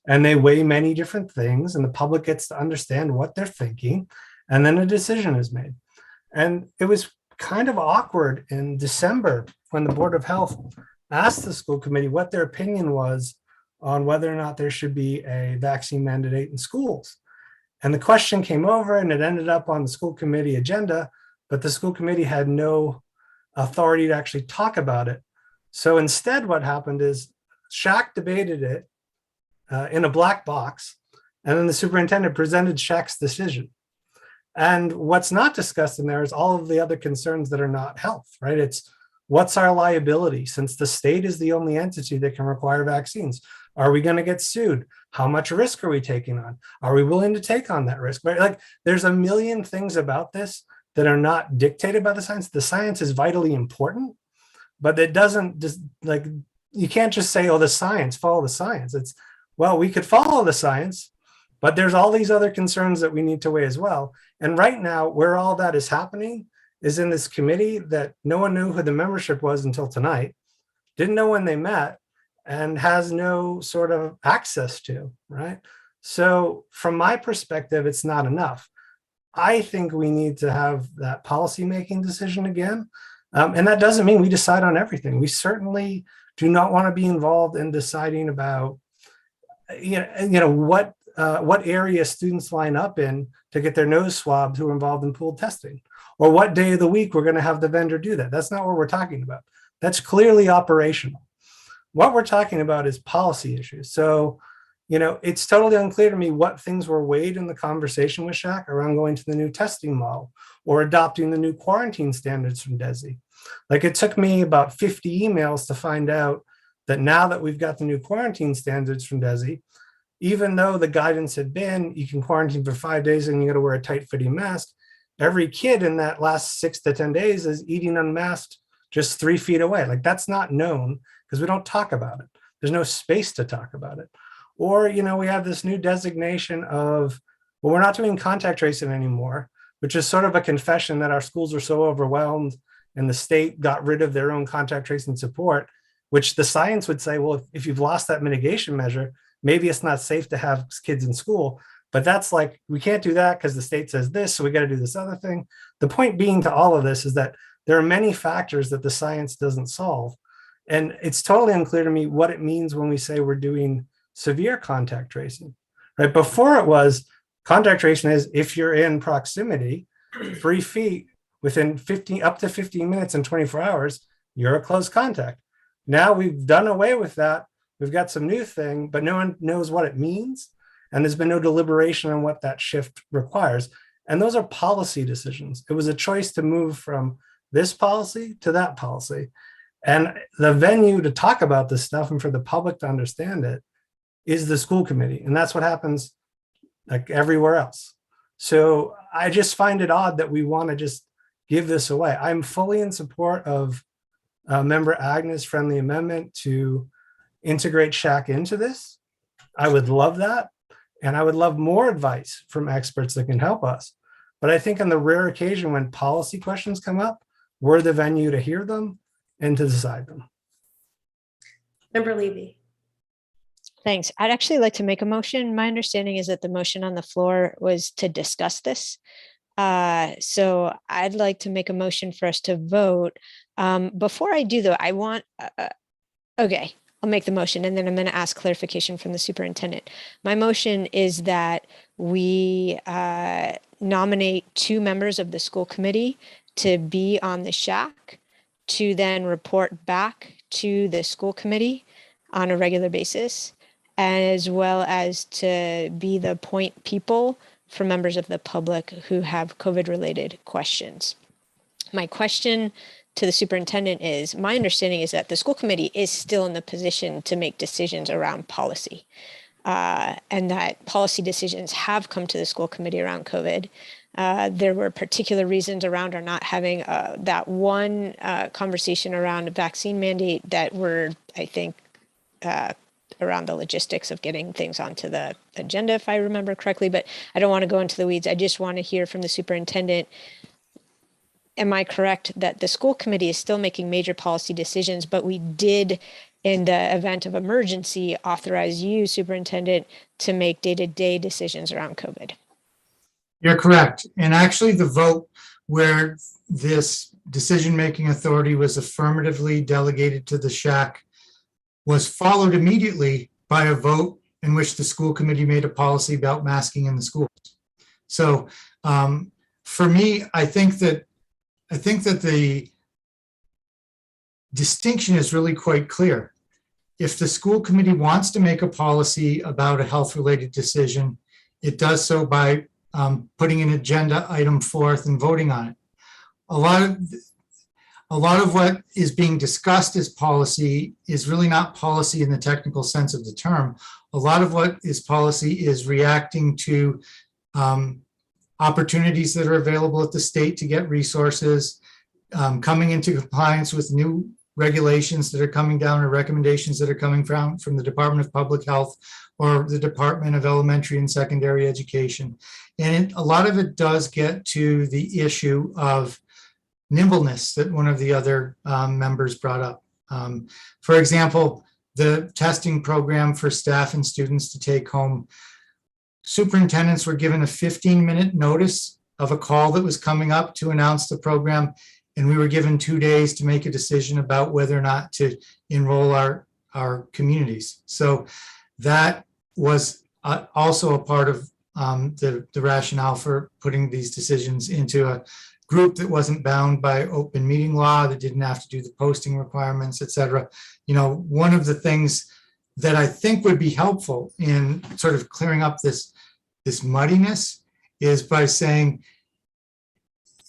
and they weigh many different things, and the public gets to understand what they're thinking, and then a decision is made. And it was kind of awkward in December when the Board of Health asked the school committee what their opinion was on whether or not there should be a vaccine mandate in schools. And the question came over, and it ended up on the school committee agenda, but the school committee had no authority to actually talk about it. So instead, what happened is Shack debated it in a black box, and then the superintendent presented Shack's decision. And what's not discussed in there is all of the other concerns that are not health, right? It's what's our liability, since the state is the only entity that can require vaccines. Are we going to get sued? How much risk are we taking on? Are we willing to take on that risk? Right? Like, there's a million things about this that are not dictated by the science. The science is vitally important, but it doesn't just, like, you can't just say, oh, the science, follow the science. It's, well, we could follow the science, but there's all these other concerns that we need to weigh as well. And right now, where all that is happening is in this committee that no one knew who the membership was until tonight, didn't know when they met, and has no sort of access to, right? So from my perspective, it's not enough. I think we need to have that policy-making decision again. And that doesn't mean we decide on everything. We certainly do not want to be involved in deciding about, what area students line up in to get their nose swabbed who are involved in pooled testing, or what day of the week we're going to have the vendor do that. That's not what we're talking about. That's clearly operational. What we're talking about is policy issues. So, it's totally unclear to me what things were weighed in the conversation with Shack around going to the new testing model or adopting the new quarantine standards from DESI. Like, it took me about 50 emails to find out that now that we've got the new quarantine standards from DESI, even though the guidance had been, you can quarantine for 5 days and you got to wear a tight fitting mask, every kid in that last 6 to 10 days is eating unmasked just 3 feet away. Like, that's not known because we don't talk about it. There's no space to talk about it. Or, we have this new designation of, well, we're not doing contact tracing anymore, which is sort of a confession that our schools are so overwhelmed and the state got rid of their own contact tracing support, which the science would say, well, if you've lost that mitigation measure, maybe it's not safe to have kids in school. But that's like, we can't do that because the state says this, so we got to do this other thing. The point being to all of this is that there are many factors that the science doesn't solve. And it's totally unclear to me what it means when we say we're doing severe contact tracing, right? Before it was contact tracing is if you're in proximity, 3 feet within 15, up to 15 minutes and 24 hours, you're a close contact. Now we've done away with that. We've got some new thing, but no one knows what it means. And there's been no deliberation on what that shift requires. And those are policy decisions. It was a choice to move from this policy to that policy. And the venue to talk about this stuff and for the public to understand it is the school committee. And that's what happens like everywhere else. So I just find it odd that we want to just give this away. I'm fully in support of Member Agnes' friendly amendment to integrate SHAC into this. I would love that. And I would love more advice from experts that can help us. But I think on the rare occasion when policy questions come up, we're the venue to hear them and to decide them. Member Levy. Thanks. I'd actually like to make a motion. My understanding is that the motion on the floor was to discuss this. So I'd like to make a motion for us to vote. Before I do though, I want, okay, I'll make the motion and then I'm going to ask clarification from the superintendent. My motion is that we nominate 2 members of the school committee to be on the SHAC, to then report back to the school committee on a regular basis, as well as to be the point people for members of the public who have COVID-related questions. My question to the superintendent is, my understanding is that the school committee is still in the position to make decisions around policy, and that policy decisions have come to the school committee around COVID. There were particular reasons around our not having that one conversation around a vaccine mandate that were, I think, around the logistics of getting things onto the agenda, if I remember correctly, but I don't want to go into the weeds. I just want to hear from the superintendent. Am I correct that the school committee is still making major policy decisions, but we did, in the event of emergency, authorize you, superintendent, to make day-to-day decisions around COVID? You're correct. And actually the vote where this decision-making authority was affirmatively delegated to the SHAC was followed immediately by a vote in which the school committee made a policy about masking in the schools. So for me, I think that the distinction is really quite clear. If the school committee wants to make a policy about a health-related decision, it does so by putting an agenda item forth and voting on it. A lot of what is being discussed as policy is really not policy in the technical sense of the term. A lot of what is policy is reacting to opportunities that are available at the state to get resources, coming into compliance with new regulations that are coming down or recommendations that are coming from the Department of Public Health or the Department of Elementary and Secondary Education. And a lot of it does get to the issue of nimbleness that one of the other members brought up. For example, the testing program for staff and students to take home. Superintendents were given a 15-minute notice of a call that was coming up to announce the program, and we were given 2 days to make a decision about whether or not to enroll our communities. So that was also a part of the rationale for putting these decisions into a group that wasn't bound by open meeting law, that didn't have to do the posting requirements, et cetera. You know, one of the things that I think would be helpful in sort of clearing up this muddiness is by saying,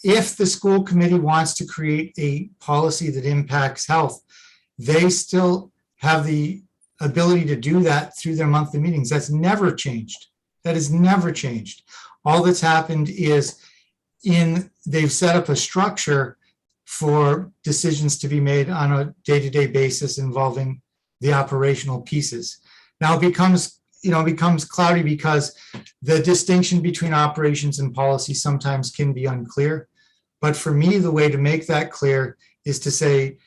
if the school committee wants to create a policy that impacts health, they still have the ability to do that through their monthly meetings. That's never changed. That has never changed. All that's happened is they've set up a structure for decisions to be made on a day-to-day basis involving the operational pieces. Now it becomes cloudy because the distinction between operations and policy sometimes can be unclear. But for me, the way to make that clear is to say,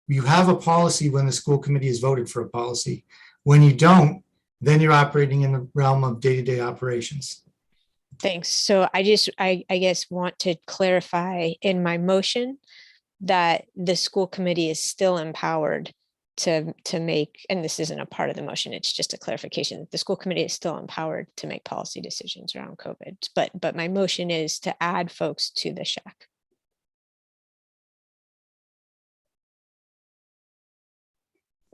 you have a policy when the school committee has voted for a policy. When you don't, then you're operating in the realm of day-to-day operations. Thanks. So I guess want to clarify in my motion that the school committee is still empowered to make, and this isn't a part of the motion, it's just a clarification. The school committee is still empowered to make policy decisions around COVID, but my motion is to add folks to the shack.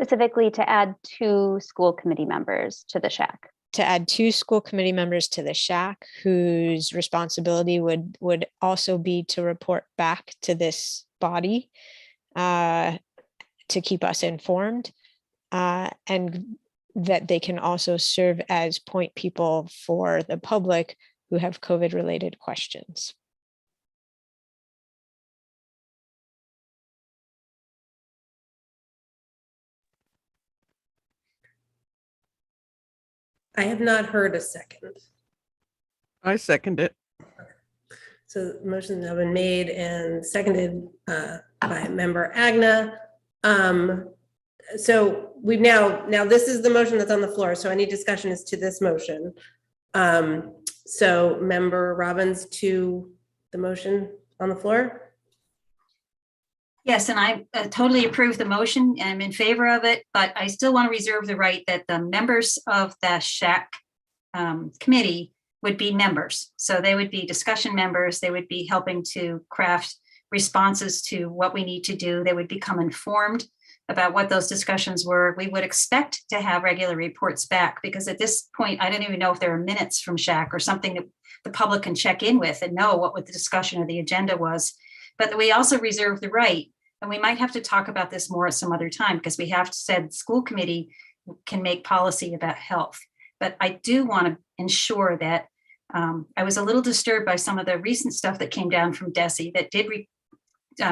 Specifically to add 2 school committee members to the shack. To add 2 school committee members to the shack whose responsibility would also be to report back to this body to keep us informed, and that they can also serve as point people for the public who have COVID related questions. I have not heard a second. I second it. So motions have been made and seconded by member Agna. So we've now this is the motion that's on the floor. So any discussion is to this motion. So member Robbins to the motion on the floor. Yes, and I totally approve the motion and I'm in favor of it, but I still want to reserve the right that the members of the shack committee would be members. So they would be discussion members. They would be helping to craft responses to what we need to do. They would become informed about what those discussions were. We would expect to have regular reports back because at this point, I don't even know if there are minutes from shack or something that the public can check in with and know what the discussion or the agenda was. But we also reserve the right, and we might have to talk about this more at some other time because we have said school committee can make policy about health. But I do want to ensure that I was a little disturbed by some of the recent stuff that came down from DESE that did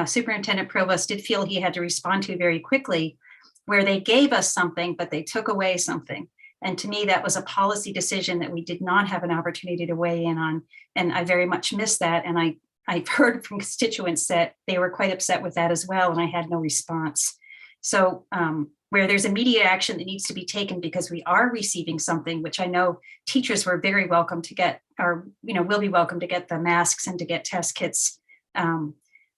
Superintendent Provost did feel he had to respond to very quickly, where they gave us something, but they took away something. And to me, that was a policy decision that we did not have an opportunity to weigh in on. And I very much missed that. And I've heard from constituents that they were quite upset with that as well, and I had no response. So where there's immediate action that needs to be taken because we are receiving something, which I know teachers were very welcome to get, or will be welcome to get the masks and to get test kits.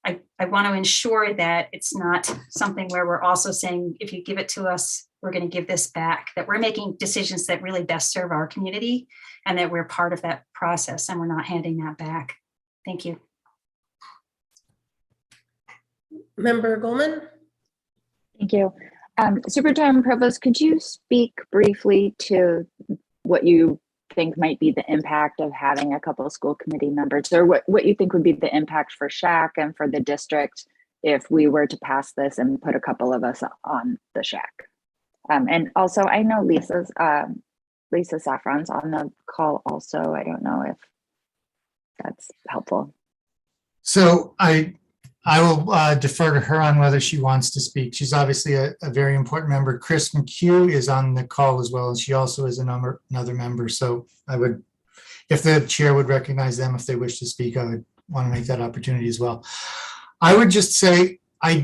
I want to ensure that it's not something where we're also saying, if you give it to us, we're going to give this back, that we're making decisions that really best serve our community and that we're part of that process and we're not handing that back. Thank you. Member Goldman. Thank you. Superintendent Provost, could you speak briefly to what you think might be the impact of having a couple of school committee members, or what you think would be the impact for SHAC and for the district if we were to pass this and put a couple of us on the SHAC? And also, I know Lisa Saffron's on the call also. I don't know if that's helpful. So I will defer to her on whether she wants to speak. She's obviously a very important member. Chris McHugh is on the call as well, and she also is another member. So I would, if the chair would recognize them if they wish to speak, I would want to make that opportunity as well. I would just say I'm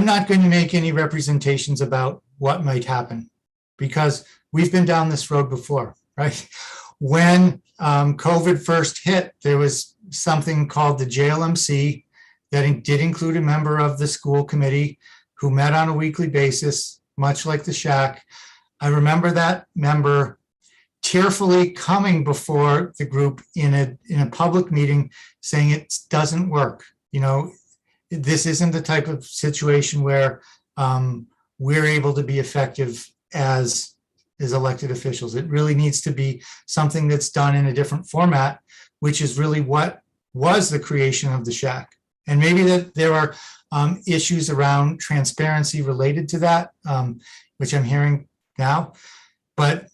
not going to make any representations about what might happen because we've been down this road before, right? When COVID first hit, there was something called the JLMC that did include a member of the school committee who met on a weekly basis, much like the shack. I remember that member tearfully coming before the group in a public meeting saying it doesn't work. This isn't the type of situation where we're able to be effective as elected officials. It really needs to be something that's done in a different format, which is really what was the creation of the shack. And maybe that there are issues around transparency related to that, which I'm hearing now. But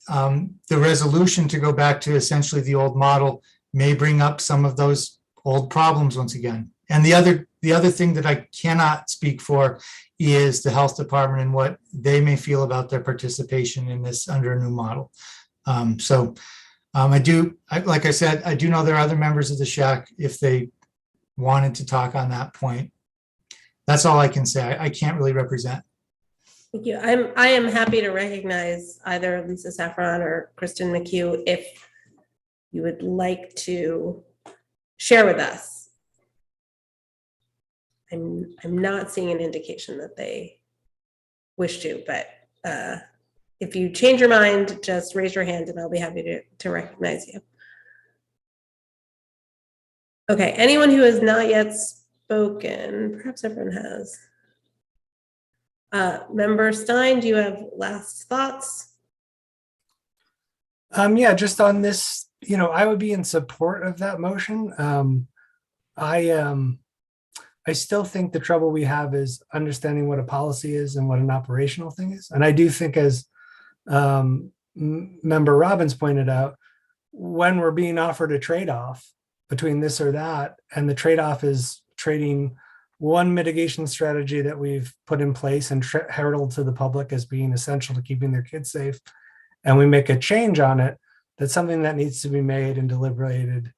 the resolution to go back to essentially the old model may bring up some of those old problems once again. And the other thing that I cannot speak for is the health department and what they may feel about their participation in this under a new model. Like I said, I do know there are other members of the shack if they wanted to talk on that point. That's all I can say. I can't really represent. Thank you. I am happy to recognize either Lisa Saffron or Kristen McHugh if you would like to share with us. I'm not seeing an indication that they wish to, but if you change your mind, just raise your hand and I'll be happy to recognize you. Okay, anyone who has not yet spoken, perhaps everyone has. Member Stein, do you have last thoughts? Yeah, just on this, I would be in support of that motion. I still think the trouble we have is understanding what a policy is and what an operational thing is. And I do think, as Member Robbins pointed out, when we're being offered a trade-off between this or that, and the trade-off is trading one mitigation strategy that we've put in place and heralded to the public as being essential to keeping their kids safe, and we make a change on it, that's something that needs to be made and deliberated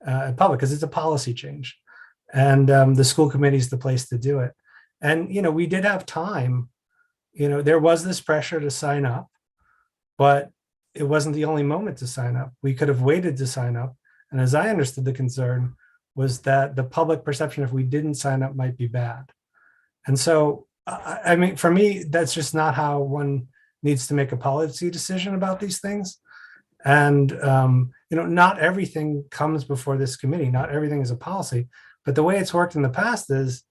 in public, because it's a policy change. And the school committee is the place to do it. And, we did have time. There was this pressure to sign up, but it wasn't the only moment to sign up. We could have waited to sign up. And as I understood, the concern was that the public perception, if we didn't sign up, might be bad. And so, I mean, for me, that's just not how one needs to make a policy decision about these things. And, not everything comes before this committee. Not everything is a policy. But the way it's worked in the past is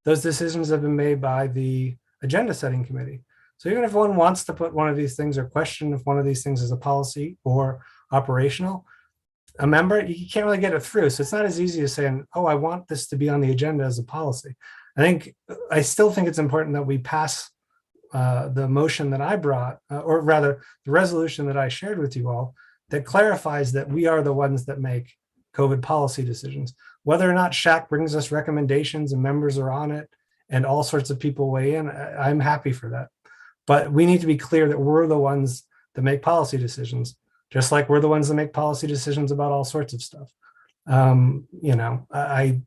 those decisions have been made by the agenda setting committee. So even if one wants to put one of these things or question if one of these things is a policy or operational, a member, you can't really get it through. So it's not as easy as saying, oh, I want this to be on the agenda as a policy. I still think it's important that we pass the motion that I brought, or rather the resolution that I shared with you all, that clarifies that we are the ones that make COVID policy decisions. Whether or not SHAC brings us recommendations and members are on it and all sorts of people weigh in, I'm happy for that. But we need to be clear that we're the ones that make policy decisions, just like we're the ones that make policy decisions about all sorts of stuff. We're going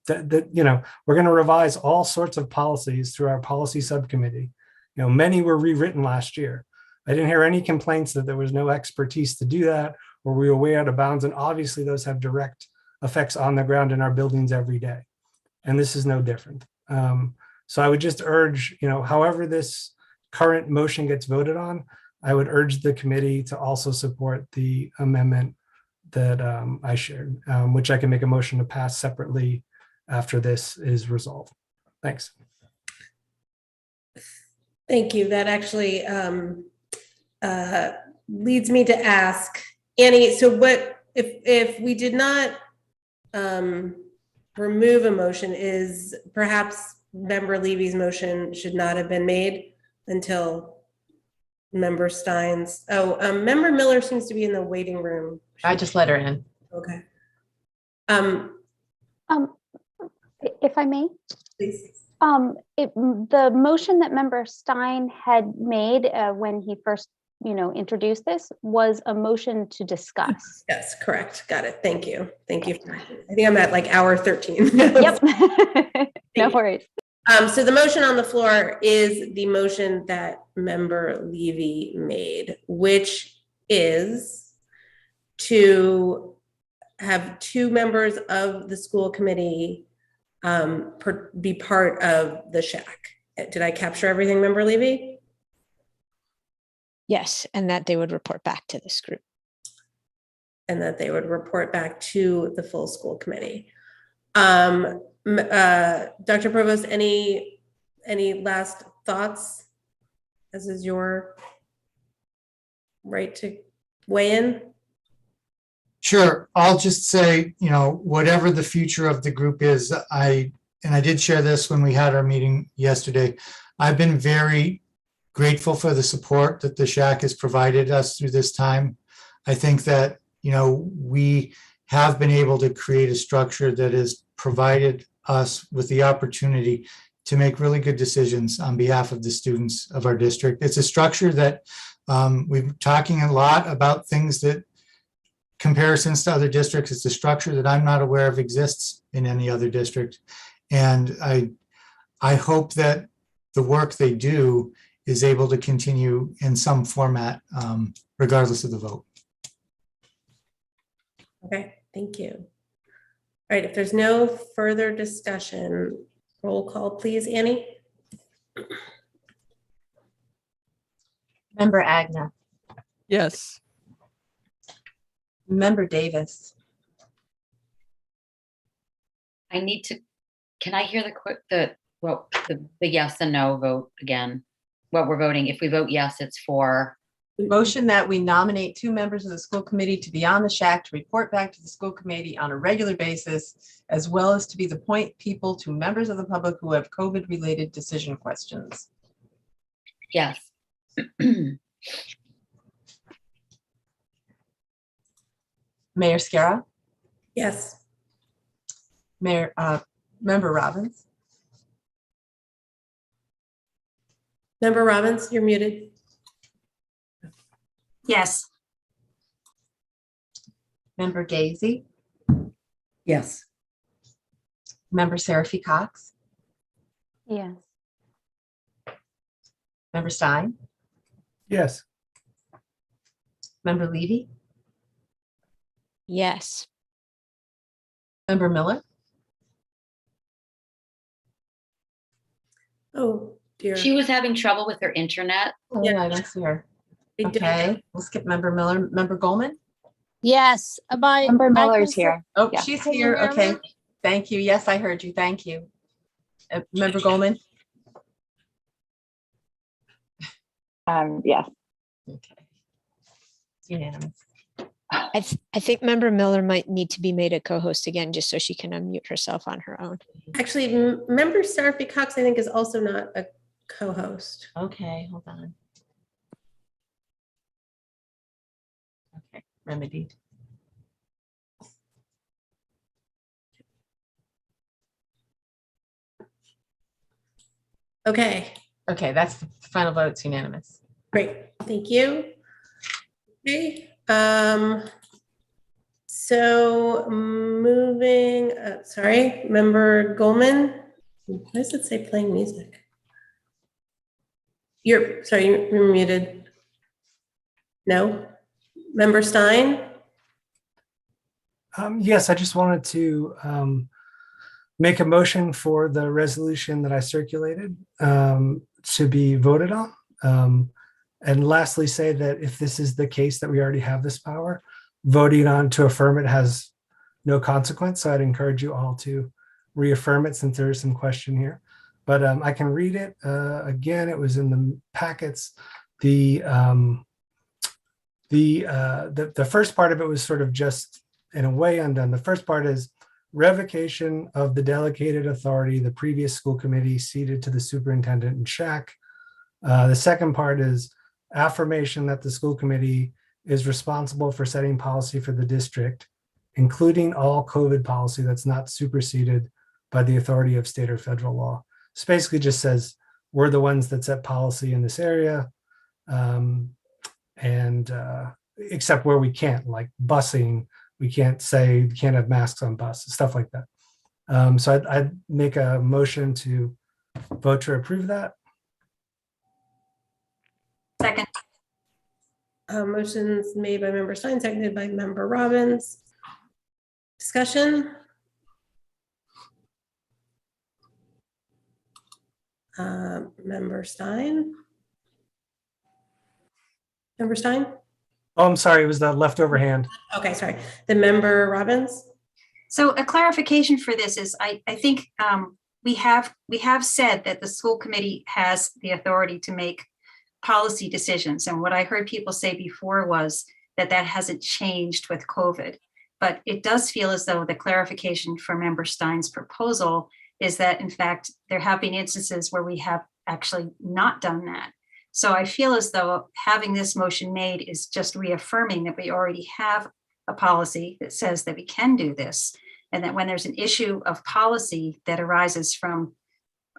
to revise all sorts of policies through our policy subcommittee. Many were rewritten last year. I didn't hear any complaints that there was no expertise to do that, or we were way out of bounds. And obviously those have direct effects on the ground in our buildings every day. And this is no different. So I would just urge, however this current motion gets voted on, I would urge the committee to also support the amendment that I shared, which I can make a motion to pass separately after this is resolved. Thanks. Thank you. That actually leads me to ask, Annie, so what if we did not remove a motion, is perhaps Member Levy's motion should not have been made until Member Stein's. Member Miller seems to be in the waiting room. I just let her in. Okay. If I may, Please. the motion that Member Stein had made when he first, introduced this was a motion to discuss. Yes, correct. Got it. Thank you. Thank you. I think I'm at like hour 13. Yep. No worries. So the motion on the floor is the motion that Member Levy made, which is to have 2 members of the school committee be part of the SHAC. Did I capture everything, Member Levy? Yes, and that they would report back to this group. And that they would report back to the full school committee. Dr. Provost, any last thoughts? This is your right to weigh in. Sure. I'll just say, whatever the future of the group is, I did share this when we had our meeting yesterday. I've been very grateful for the support that the SHAC has provided us through this time. I think that, we have been able to create a structure that has provided us with the opportunity to make really good decisions on behalf of the students of our district. It's a structure that we've been talking a lot about things that comparisons to other districts. It's a structure that I'm not aware of exists in any other district. And I hope that the work they do is able to continue in some format, regardless of the vote. Okay, thank you. All right, if there's no further discussion, roll call, please, Annie. Member Agna, Yes. Member Davis, I need to, can I hear the yes and no vote again? What we're voting, if we vote yes, it's for, motion that we nominate 2 members of the school committee to be on the shack to report back to the school committee on a regular basis, as well as to be the point people to members of the public who have COVID-related decision questions. yes. Mayor Scarra, Yes. Member Robbins, Member Robbins, you're muted. Yes. Member Daisy, Yes. Member Seraphy Cox, Yes. Member Stein, Yes. Member Levy, Yes. Member Miller, Oh, dear. She was having trouble with her internet. oh, yeah, I don't see her. We did. Okay, we'll skip Member Miller. Member Goldman? Yes, Member Miller's here. Oh, Yeah. she's Can you here. hear Okay. me? Thank you. Yes, I heard you. Thank you. Member Goldman? Yes. Okay. It's unanimous. I think Member Miller might need to be made a co-host again, just so she can unmute herself on her own. Actually, member Seraphy Cox, I think, is also not a co-host. Okay, hold on. Okay, remedied. Okay, Okay, that's the final vote. It's unanimous. great. Thank you. Okay. So moving, sorry, Member Goldman. Why does it say playing music? You're muted. No? Member Stein? Yes, I just wanted to make a motion for the resolution that I circulated to be voted on. And lastly, say that if this is the case that we already have this power, voting on to affirm it has no consequence. So I'd encourage you all to reaffirm it since there is some question here. But I can read it again. It was in the packets. The first part of it was sort of just in a way undone. The first part is revocation of the delegated authority the previous school committee ceded to the superintendent and SHAC. The second part is affirmation that the school committee is responsible for setting policy for the district, including all COVID policy that's not superseded by the authority of state or federal law. This basically just says we're the ones that set policy in this area, except where we can't, like busing, we can't say you can't have masks on bus, stuff like that. So I'd make a motion to vote to approve that. Second. Motions made by Member Stein, seconded by Member Robbins. Discussion? Member Stein? Member Stein? Oh, I'm sorry, it was the leftover hand. Okay, sorry. The Member Robbins? So a clarification for this is, I think we have said that the school committee has the authority to make policy decisions. And what I heard people say before was that hasn't changed with COVID. But it does feel as though the clarification for Member Stein's proposal is that, in fact, there have been instances where we have actually not done that. So I feel as though having this motion made is just reaffirming that we already have a policy that says that we can do this. And that when there's an issue of policy that arises from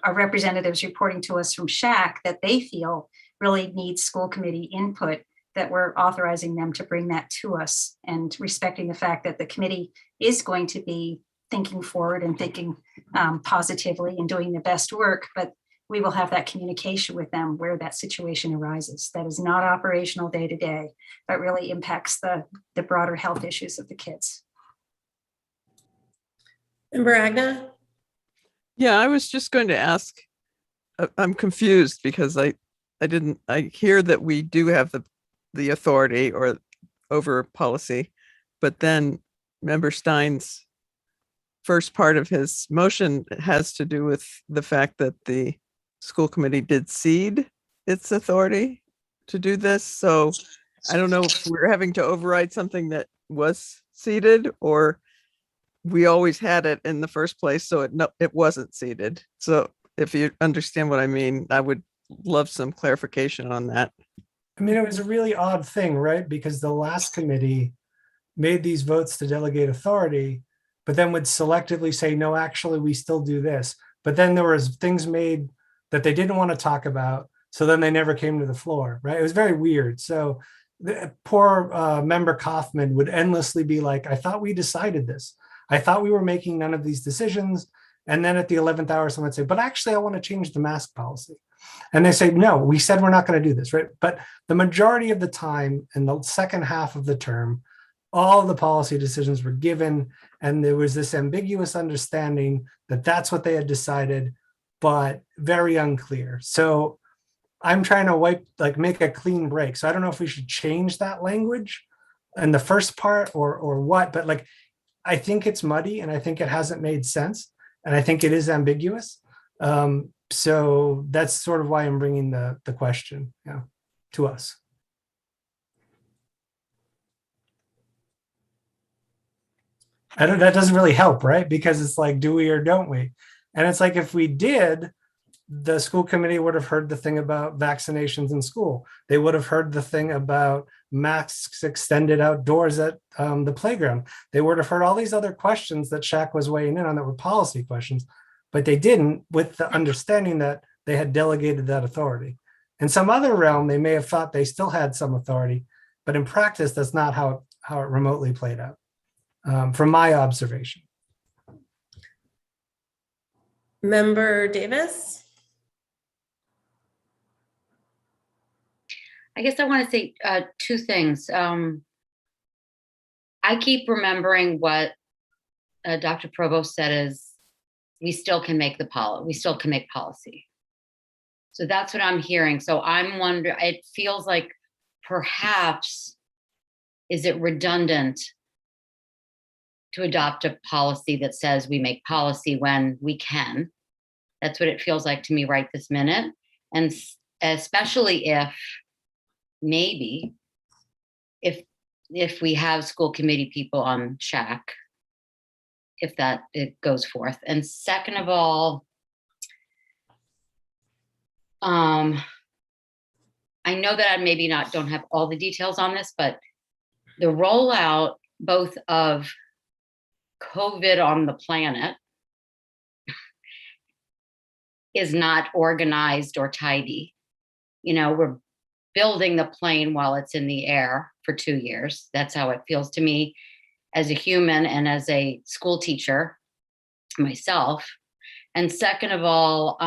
our representatives reporting to us from SHAC that they feel really needs school committee input, that we're authorizing them to bring that to us, and respecting the fact that the committee is going to be thinking forward and thinking positively and doing the best work, but we will have that communication with them where that situation arises. That is not operational day to day, but really impacts the broader health issues of the kids. Member Agna? Yeah, I was just going to ask, I'm confused because I hear that we do have the authority or over policy, but then Member Stein's first part of his motion has to do with the fact that the school committee did cede its authority to do this. So I don't know if we're having to override something that was ceded, or we always had it in the first place, so it wasn't ceded. So if you understand what I mean, I would love some clarification on that. I mean, it was a really odd thing, right? Because the last committee made these votes to delegate authority, but then would selectively say, no, actually, we still do this. But then there was things made that they didn't want to talk about. So then they never came to the floor, right? It was very weird. So the poor member Kaufman would endlessly be like, I thought we decided this. I thought we were making none of these decisions. And then at the 11th hour, someone would say, but actually, I want to change the mask policy. And they say, no, we said we're not going to do this, right? But the majority of the time in the second half of the term, all of the policy decisions were given, and there was this ambiguous understanding that that's what they had decided, but very unclear. So I'm trying to make a clean break. So I don't know if we should change that language in the first part or what, but like, I think it's muddy and I think it hasn't made sense. And I think it is ambiguous. So that's sort of why I'm bringing the question to us. That doesn't really help, right? Because it's like, do we or don't we? And it's like, if we did, the school committee would have heard the thing about vaccinations in school. They would have heard the thing about masks extended outdoors at the playground. They would have heard all these other questions that Shaq was weighing in on that were policy questions, but they didn't, with the understanding that they had delegated that authority. In some other realm, they may have thought they still had some authority, but in practice, that's not how it remotely played out, from my observation. Member Davis? I guess I want to say two things. I keep remembering what Dr. Provost said is we still can make policy. So that's what I'm hearing. So I'm wondering, it feels like perhaps, is it redundant to adopt a policy that says we make policy when we can? That's what it feels like to me right this minute. And especially if maybe if we have school committee people on SHAC, if it goes forth. And second of all, I know that I maybe don't have all the details on this, but the rollout both of COVID on the planet is not organized or tidy. We're building the plane while it's in the air for 2 years. That's how it feels to me as a human and as a school teacher myself. And second of all,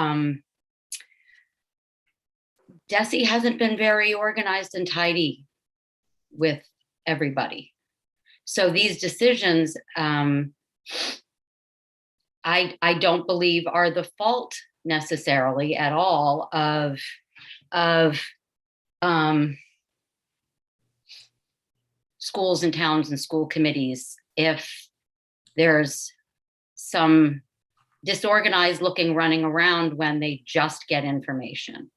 DESE hasn't been very organized and tidy with everybody. So these decisions, I don't believe are the fault necessarily at all of schools and towns and school committees if there's some disorganized looking running around when they just get information.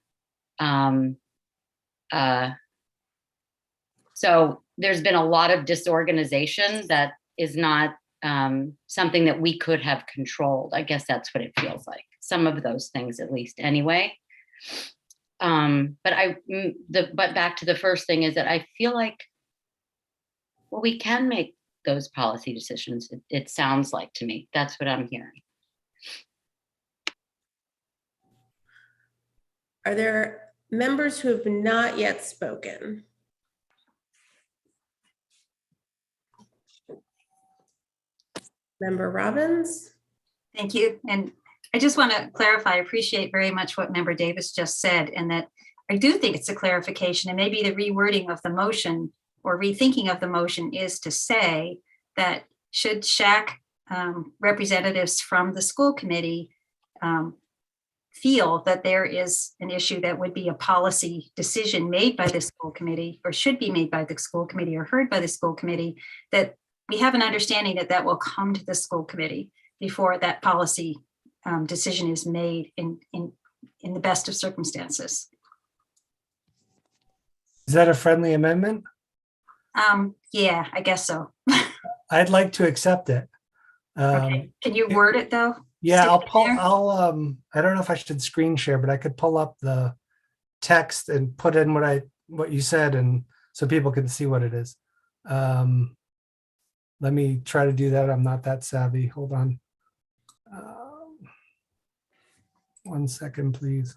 So there's been a lot of disorganization that is not something that we could have controlled. I guess that's what it feels like. Some of those things, at least, anyway. But back to the first thing is that I feel like, well, we can make those policy decisions. It sounds like to me. That's what I'm hearing. Are there members who have not yet spoken? Member Robbins? Thank you. And I just want to clarify, I appreciate very much what Member Davis just said, and that I do think it's a clarification, and maybe the rewording of the motion or rethinking of the motion is to say that should SHAC representatives from the school committee feel that there is an issue that would be a policy decision made by the school committee, or should be made by the school committee, or heard by the school committee, that we have an understanding that that will come to the school committee before that policy decision is made in the best of circumstances. Is that a friendly amendment? Yeah, I guess so. I'd like to accept it. Okay. Can you word it though? Yeah, Stick it there? I don't know if I should screen share, but I could pull up the text and put in what you said, and so people can see what it is. Let me try to do that. I'm not that savvy. Hold on. 1 second, please.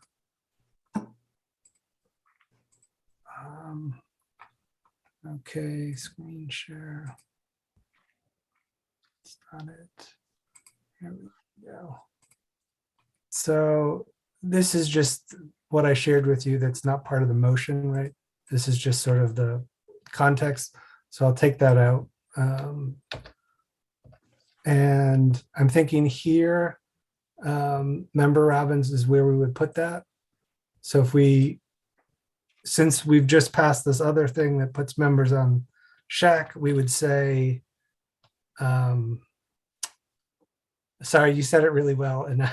Okay, screen share. That's not it. Here we go. So this is just what I shared with you. That's not part of the motion, right? This is just sort of the context. So I'll take that out. And I'm thinking here, Member Robbins is where we would put that. So since we've just passed this other thing that puts members on SHAC, we would say, sorry, you said it really well, and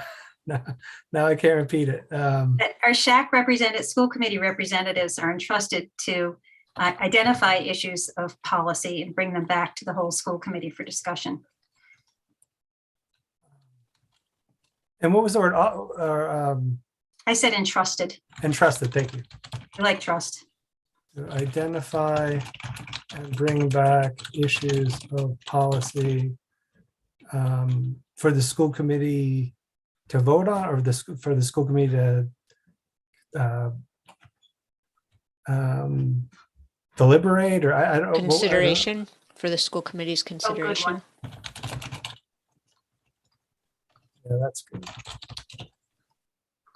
now I can't repeat it. That our SHAC school committee representatives are entrusted to identify issues of policy and bring them back to the whole school committee for discussion. And what was the word? I said entrusted. Entrusted, thank you. I like trust. To identify and bring back issues of policy for the school committee to vote on, or for the school committee to deliberate, or I don't know. Consideration for the school committee's consideration. Yeah, that's good.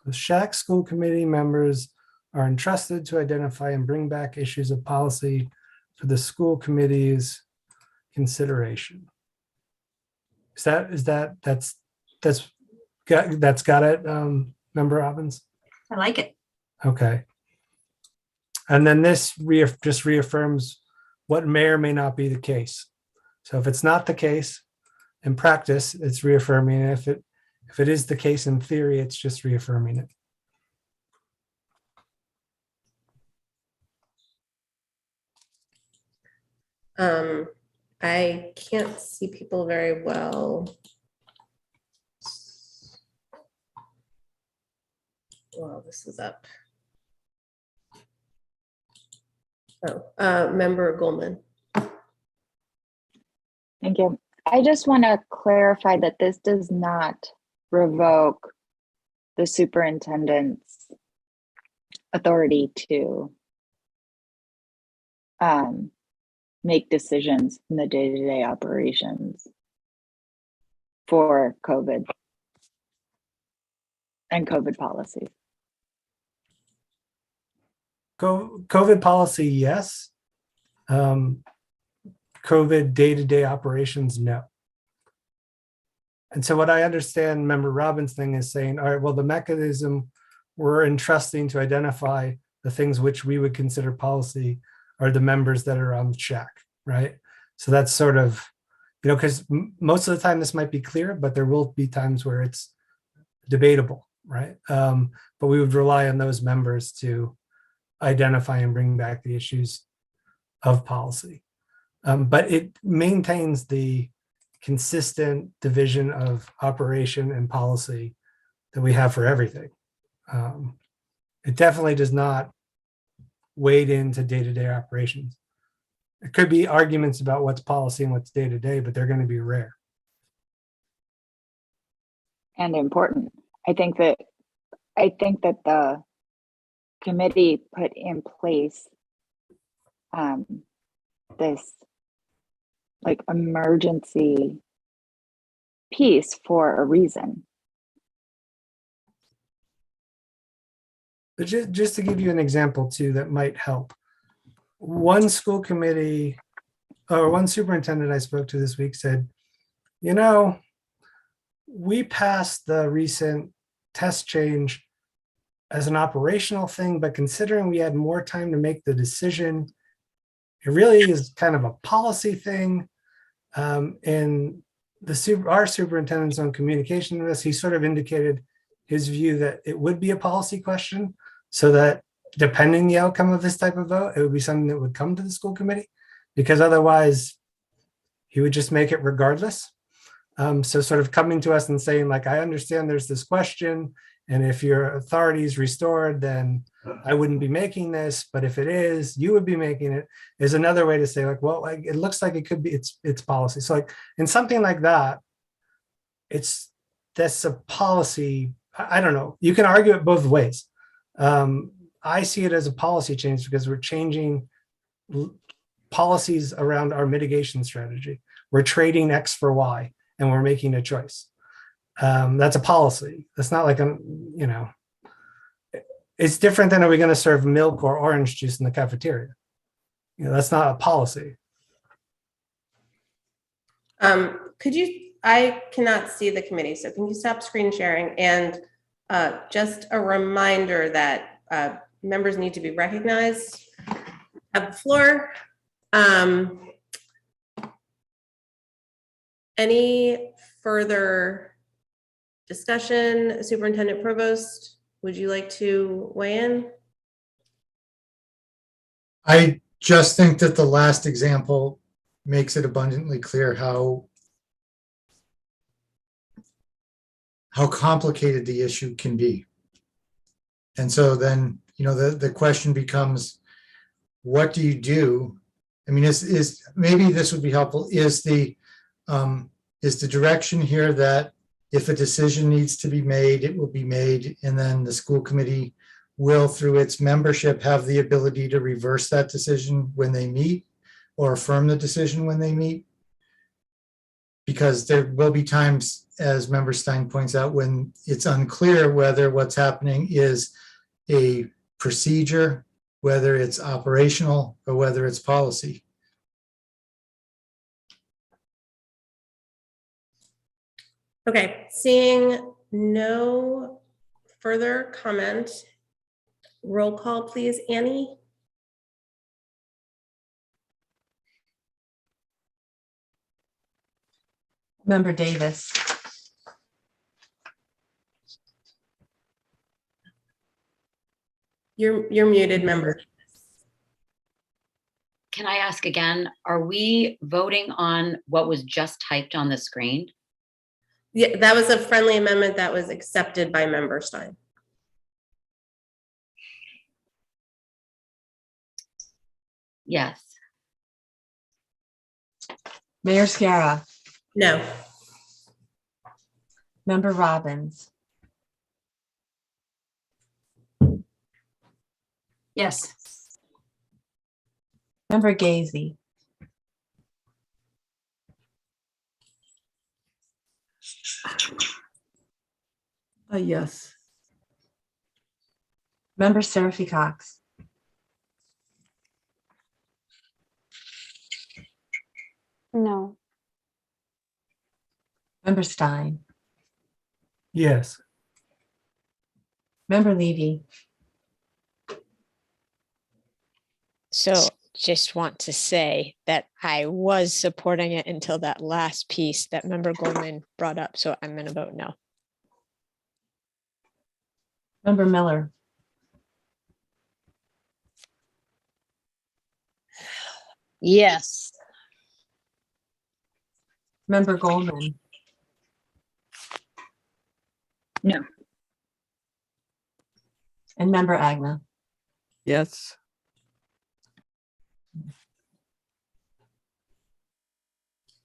The SHAC school committee members are entrusted to identify and bring back issues of policy for the school committee's consideration. That's got it, Member Robbins? I like it. Okay. And then this just reaffirms what may or may not be the case. So if it's not the case in practice, it's reaffirming it. If it is the case in theory, it's just reaffirming it. I can't see people very well. Well, this is up. Oh, Member Goldman. Thank you. I just want to clarify that this does not revoke the superintendent's authority to make decisions in the day-to-day operations for COVID and COVID policies. COVID policy, yes. COVID day-to-day operations, no. And so what I understand Member Robbins' thing is saying, all right, well, the mechanism we're entrusting to identify the things which we would consider policy are the members that are on the SHAC, right? So that's sort of, because most of the time this might be clear, but there will be times where it's debatable, right? But we would rely on those members to identify and bring back the issues of policy. But it maintains the consistent division of operation and policy that we have for everything. It definitely does not wade into day-to-day operations. There could be arguments about what's policy and what's day-to-day, but they're going to be rare. And important. I think that the committee put in place this like emergency piece for a reason. But just to give you an example too, that might help. One school committee or one superintendent I spoke to this week said, we passed the recent test change as an operational thing, but considering we had more time to make the decision, it really is kind of a policy thing. And our superintendent's on communication with us, he sort of indicated his view that it would be a policy question, so that depending the outcome of this type of vote, it would be something that would come to the school committee, because otherwise he would just make it regardless. So sort of coming to us and saying, like, I understand there's this question, and if your authority is restored, then I wouldn't be making this, but if it is, you would be making it, is another way to say, like, well, like, it looks like it could be, it's policy. So like in something like that, that's a policy. I don't know. You can argue it both ways. I see it as a policy change because we're changing policies around our mitigation strategy. We're trading X for Y, and we're making a choice. That's a policy. That's not like it's different than, are we going to serve milk or orange juice in the cafeteria? That's not a policy. I cannot see the committee, so can you stop screen sharing? And just a reminder that members need to be recognized at the floor. Any further discussion? Superintendent Provost, would you like to weigh in? I just think that the last example makes it abundantly clear how complicated the issue can be. And so then, the question becomes, what do you do? I mean, is maybe this would be helpful. Is the direction here that if a decision needs to be made, it will be made, and then the school committee will, through its membership, have the ability to reverse that decision when they meet, or affirm the decision when they meet? Because there will be times, as Member Stein points out, when it's unclear whether what's happening is a procedure, whether it's operational, or whether it's policy. Okay, seeing no further comment, roll call, please, Annie. Member Davis. You're muted, member. Can I ask again, are we voting on what was just typed on the screen? Yeah, that was a friendly amendment that was accepted by Member Stein. Yes. Mayor Scarra. No. Member Robbins. Yes. Member Gazy. Yes. Member Seraphy Cox. No. Member Stein. Yes. Member Levy. So just want to say that I was supporting it until that last piece that Member Goldman brought up. So I'm going to vote no. Member Miller. Yes. Member Goldman. No. And Member Agna. Yes.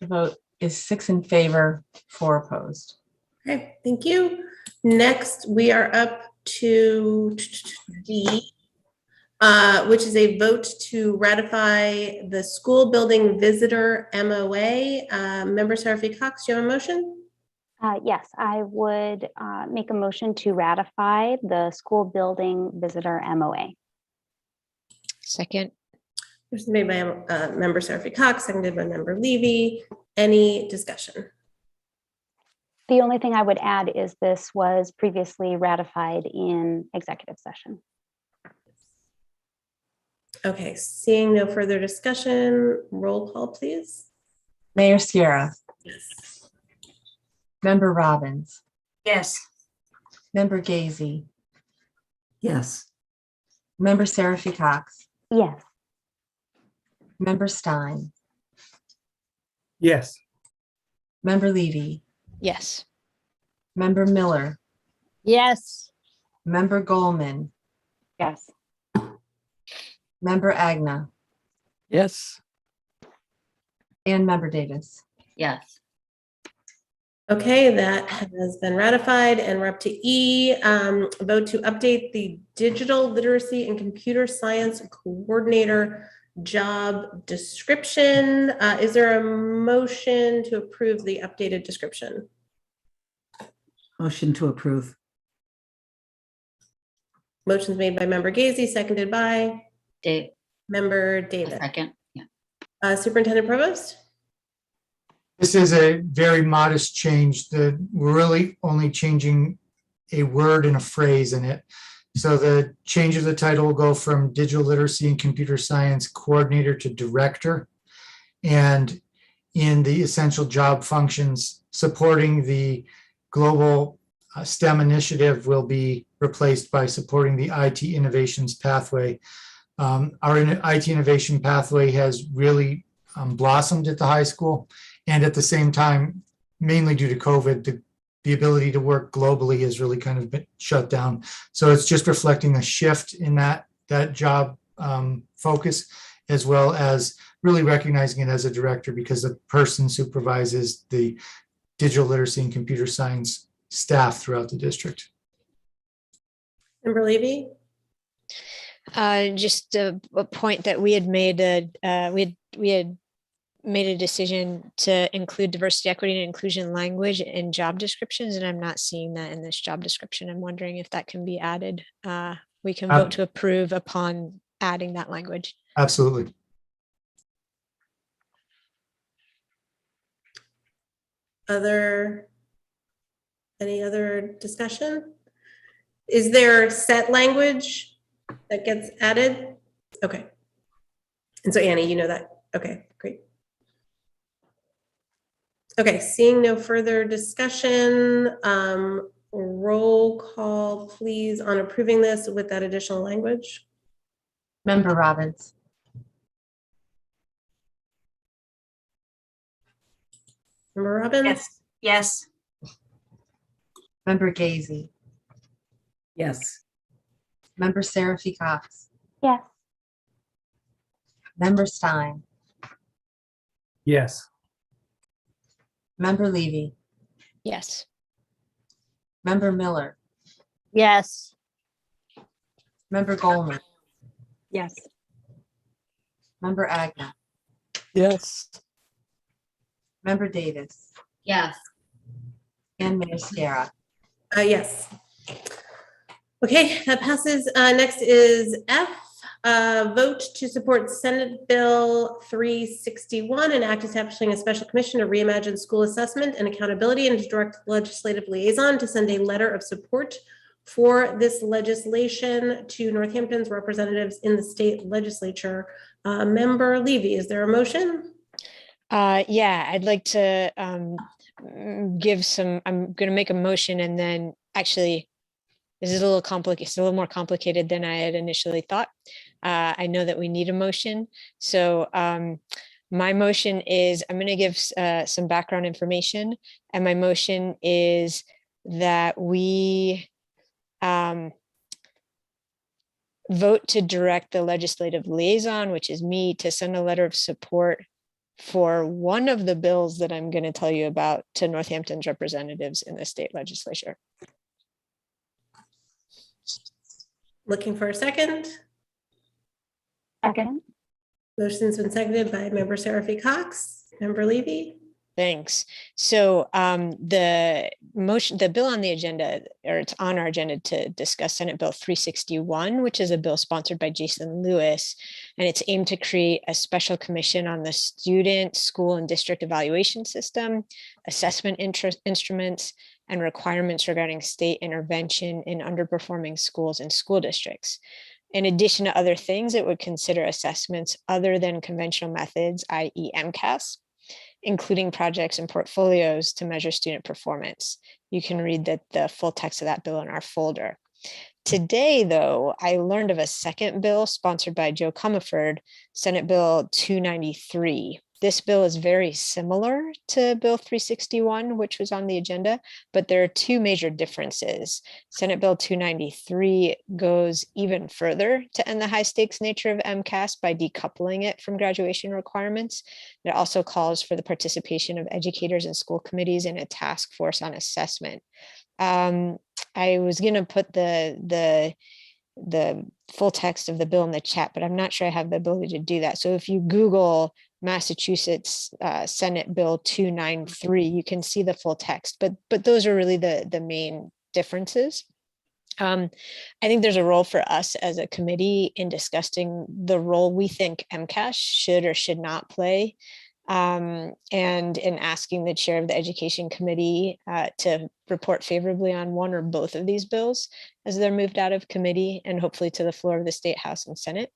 The vote is 6 in favor, 4 opposed. Okay, thank you. Next, we are up to D, which is a vote to ratify the school building visitor MOA. Member Seraphy Cox, do you have a motion? Yes, I would make a motion to ratify the school building visitor MOA. Second. Motion made by Member Seraphy Cox, seconded by Member Levy. Any discussion? The only thing I would add is this was previously ratified in executive session. Okay, seeing no further discussion, roll call, please. Mayor Sierra, Yes. Member Robbins, Yes. Member Gazy, Yes. Member Seraphy Cox, Yes. Member Stein, Yes. Member Levy, Yes. Member Miller, Yes. Member Goldman, Yes. Member Agna, Yes. and Member Davis. Yes. Okay, that has been ratified, and we're up to E, vote to update the digital literacy and computer science coordinator job description. Is there a motion to approve the updated description? Motion to approve. Motion's made by Member Gazy, seconded by Dave, Member a Davis. second. Yeah. Superintendent Provost? This is a very modest change that we're really only changing a word and a phrase in it. So the change of the title will go from digital literacy and computer science coordinator to director. And in the essential job functions supporting the global STEM initiative will be replaced by supporting the IT innovations pathway. Our IT innovation pathway has really blossomed at the high school. And at the same time, mainly due to COVID, the ability to work globally has really kind of been shut down. So it's just reflecting a shift in that job focus, as well as really recognizing it as a director, because the person supervises the digital literacy and computer science staff throughout the district. Member Levy? Just a point that we had made, we had made a decision to include diversity, equity, and inclusion language in job descriptions, and I'm not seeing that in this job description. I'm wondering if that can be added. We can vote to approve upon adding that language. Absolutely. Any other discussion? Is there set language that gets added? Okay. And so Annie, you know that. Okay, great. Okay, seeing no further discussion, roll call please on approving this with that additional language. Member Robbins, Member Robbins? Yes. Yes. Member Gazy, Yes. Member Seraphy Cox, Yes. Member Stein, Yes. Member Levy, Yes. Member Miller, Yes. Member Goldman, Yes. Member Agna, Yes. Member Davis, Yes. and Mayor Sierra. Yes. Okay, that passes. Next is F, vote to support Senate Bill 361, an act establishing a special commission to reimagine school assessment and accountability, and to direct legislative liaison to send a letter of support for this legislation to Northampton's representatives in the state legislature. Member Levy, is there a motion? Yeah, I'd like to give some, I'm going to make a motion, and then actually this is a little complicated. It's a little more complicated than I had initially thought. I know that we need a motion. So my motion is, I'm going to give some background information, and my motion is that we vote to direct the legislative liaison, which is me, to send a letter of support for one of the bills that I'm going to tell you about to Northampton's representatives in the state legislature. Looking for a second. Second. Motion's been seconded by Member Seraphy Cox. Member Levy? Thanks. So the bill on the agenda, or it's on our agenda to discuss Senate Bill 361, which is a bill sponsored by Jason Lewis, and it's aimed to create a special commission on the student, school, and district evaluation system, assessment instruments, and requirements regarding state intervention in underperforming schools and school districts. In addition to other things, it would consider assessments other than conventional methods, i.e. MCAS, including projects and portfolios to measure student performance. You can read the full text of that bill in our folder. Today, though, I learned of a second bill sponsored by Joe Comerford, Senate Bill 293. This bill is very similar to Bill 361, which was on the agenda, but there are two major differences. Senate Bill 293 goes even further to end the high stakes nature of MCAS by decoupling it from graduation requirements. It also calls for the participation of educators and school committees in a task force on assessment. I was going to put the full text of the bill in the chat, but I'm not sure I have the ability to do that. So if you Google Massachusetts Senate Bill 293, you can see the full text, but those are really the main differences. I think there's a role for us as a committee in discussing the role we think MCAS should or should not play, and in asking the chair of the education committee to report favorably on one or both of these bills as they're moved out of committee and hopefully to the floor of the State House and Senate.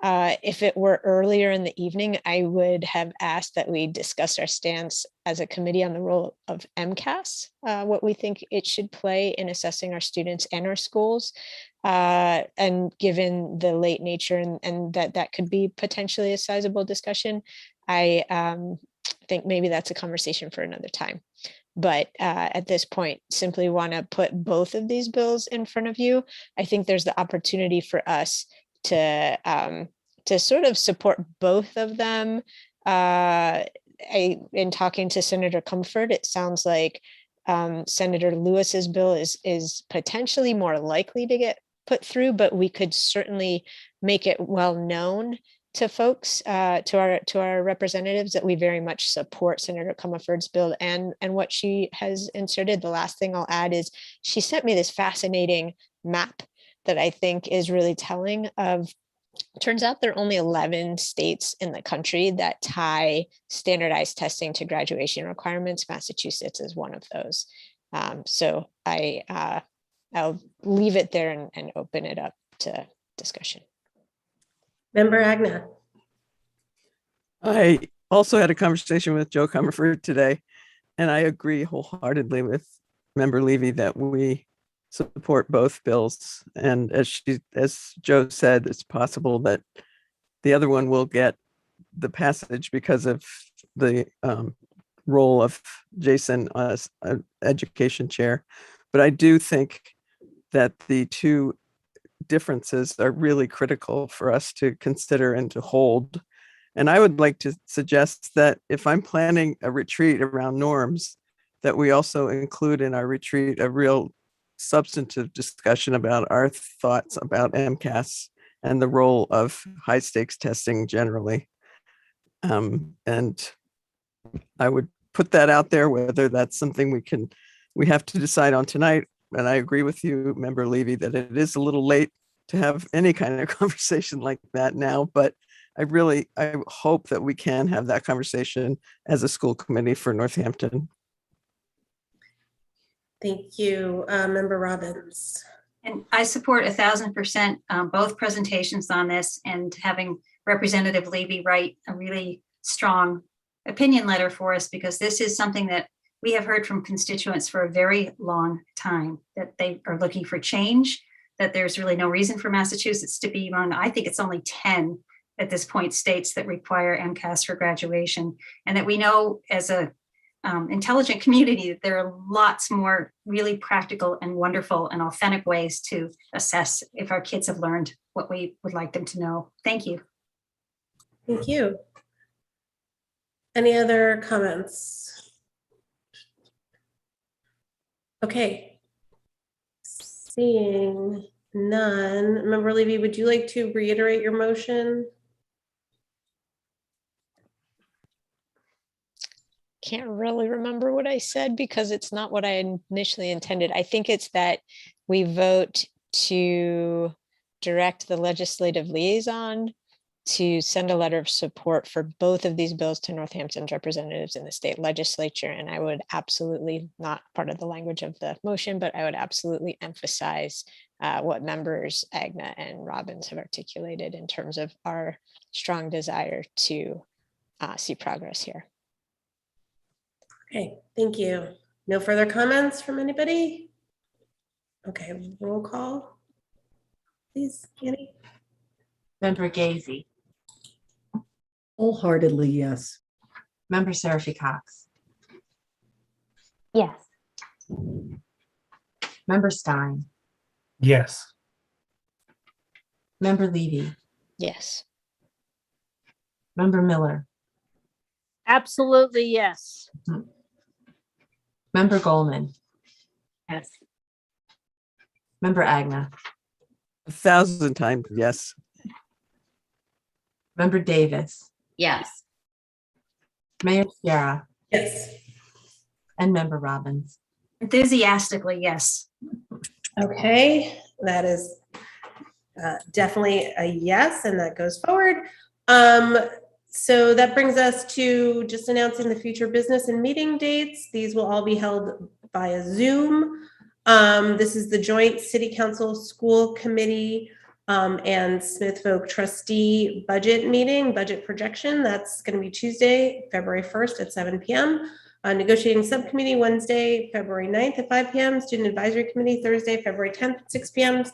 If it were earlier in the evening, I would have asked that we discuss our stance as a committee on the role of MCAS, what we think it should play in assessing our students and our schools. And given the late nature and that could be potentially a sizable discussion, I think maybe that's a conversation for another time. But at this point, simply want to put both of these bills in front of you. I think there's the opportunity for us to sort of support both of them. In talking to Senator Comfort, it sounds like Senator Lewis's bill is potentially more likely to get put through, but we could certainly make it well known to folks, to our representatives, that we very much support Senator Comerford's bill and what she has inserted. The last thing I'll add is she sent me this fascinating map that I think is really telling of, turns out there are only 11 states in the country that tie standardized testing to graduation requirements. Massachusetts is one of those. So I'll leave it there and open it up to discussion. Member Agna. I also had a conversation with Joe Comerford today, and I agree wholeheartedly with Member Levy that we support both bills. And as Joe said, it's possible that the other one will get the passage because of the role of Jason as an education chair. But I do think that the two differences are really critical for us to consider and to hold. And I would like to suggest that if I'm planning a retreat around norms, that we also include in our retreat a real substantive discussion about our thoughts about MCAS and the role of high stakes testing generally. And I would put that out there, whether that's something we have to decide on tonight. And I agree with you, Member Levy, that it is a little late to have any kind of conversation like that now, but I hope that we can have that conversation as a school committee for Northampton. Thank you, Member Robbins. And I support 1,000% both presentations on this, and having Representative Levy write a really strong opinion letter for us, because this is something that we have heard from constituents for a very long time, that they are looking for change, that there's really no reason for Massachusetts to be among, I think it's only 10 at this point, states that require MCAS for graduation. And that we know as a intelligent community that there are lots more really practical and wonderful and authentic ways to assess if our kids have learned what we would like them to know. Thank you. Thank you. Any other comments? Okay. Seeing none. Member Levy, would you like to reiterate your motion? can't really remember what I said because it's not what I initially intended. I think it's that we vote to direct the legislative liaison to send a letter of support for both of these bills to Northampton's representatives in the state legislature. And I would absolutely, not part of the language of the motion, but I would absolutely emphasize what members Agna and Robbins have articulated in terms of our strong desire to see progress here. Okay, thank you. No further comments from anybody? Okay, roll call. Please, Annie. Member Gazy, Wholeheartedly, yes. Member Seraphy Cox, Yes. Member Stein, Yes. Member Levy, Yes. Member Miller, Absolutely, yes. Member Goldman, Yes. Member Agna, 1,000 times yes. Member Davis, Yes. Mayor Sierra, Yes. and Member Robbins. Enthusiastically, yes. Okay, that is definitely a yes, and that goes forward. So that brings us to just announcing the future business and meeting dates. These will all be held via Zoom. This is the joint City Council School Committee and Smith Folk Trustee budget meeting, budget projection. That's going to be Tuesday, February 1st at 7 p.m. Negotiating Subcommittee Wednesday, February 9th at 5 p.m. Student Advisory Committee Thursday, February 10th at 6 p.m.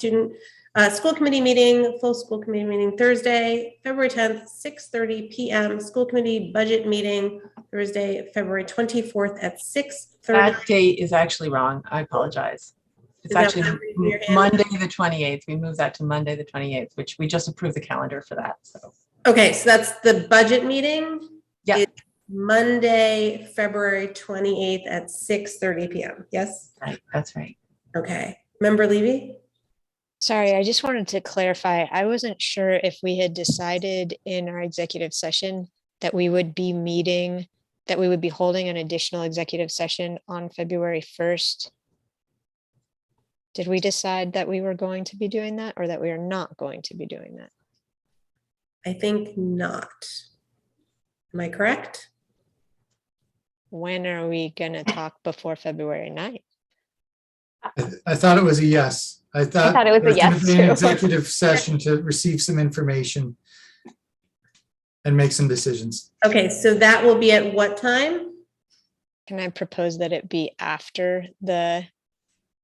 School Committee meeting, full School Committee meeting Thursday, February 10th, 6:30 p.m. School Committee budget meeting Thursday, February 24th at 6:30. That date is actually wrong. I apologize. It's Is that actually what I'm raising your hand? Monday, the 28th. We moved that to Monday, the 28th, which we just approved the calendar for that. So, Okay, so that's the budget meeting. yeah, It's Monday, February 28th at 6:30 p.m. Yes? right. That's right. Okay. Member Levy? Sorry, I just wanted to clarify. I wasn't sure if we had decided in our executive session that we would be meeting, that we would be holding an additional executive session on February 1st. Did we decide that we were going to be doing that or that we are not going to be doing that? I think not. Am I correct? When are we going to talk before February 9th? I thought it was a yes. I thought it was a there's gonna yes, be an too. executive session to receive some information and make some decisions. Okay, so that will be at what time? Can I propose that it be after the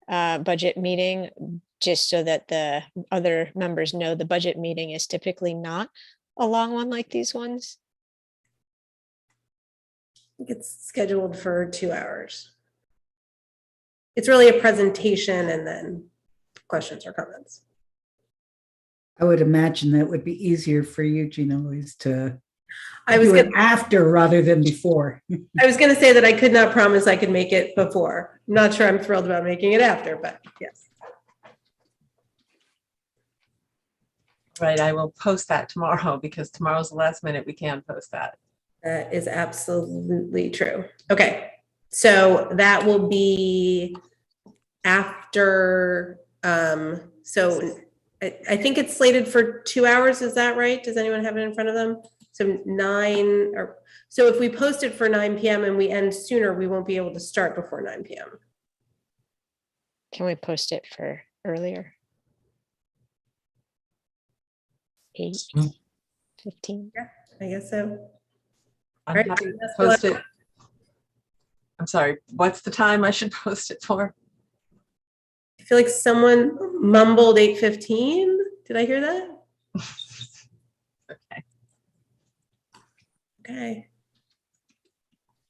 budget meeting, just so that the other members know the budget meeting is typically not a long one like these ones? I think it's scheduled for 2 hours. It's really a presentation and then questions or comments. I would imagine that would be easier for you, Gina Louise, to I was do it gonna, after rather than before. I was going to say that I could not promise I could make it before. I'm not sure I'm thrilled about making it after, but yes. Right. I will post that tomorrow because tomorrow's the last minute. We can post that. That is absolutely true. Okay, so that will be after, so I think it's slated for 2 hours, is that right? Does anyone have it in front of them? So so if we post it for 9 p.m. and we end sooner, we won't be able to start before 9 p.m. Can we post it for earlier? 8:15? Yeah, I guess so. I'm Right, happy to that's post what- it. I'm sorry, what's the time I should post it for? I feel like someone mumbled 8:15. Did I hear that? Okay. Okay.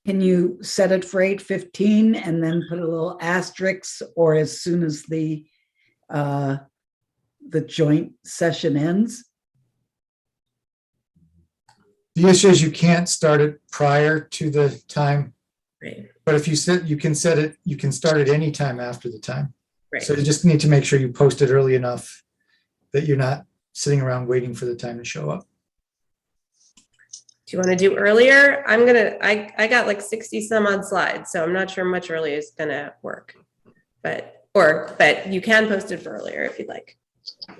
Can you set it for 8:15 and then put a little asterisk, or as soon as the joint session ends? The issue is you can't start it prior to the time, Right. but if you set, you can set it, you can start it any time after the time. Right. So you just need to make sure you post it early enough that you're not sitting around waiting for the time to show up. Do you want to do earlier? I got like 60 some odd slides, so I'm not sure much earlier is gonna work. But you can post it for earlier if you'd like. Why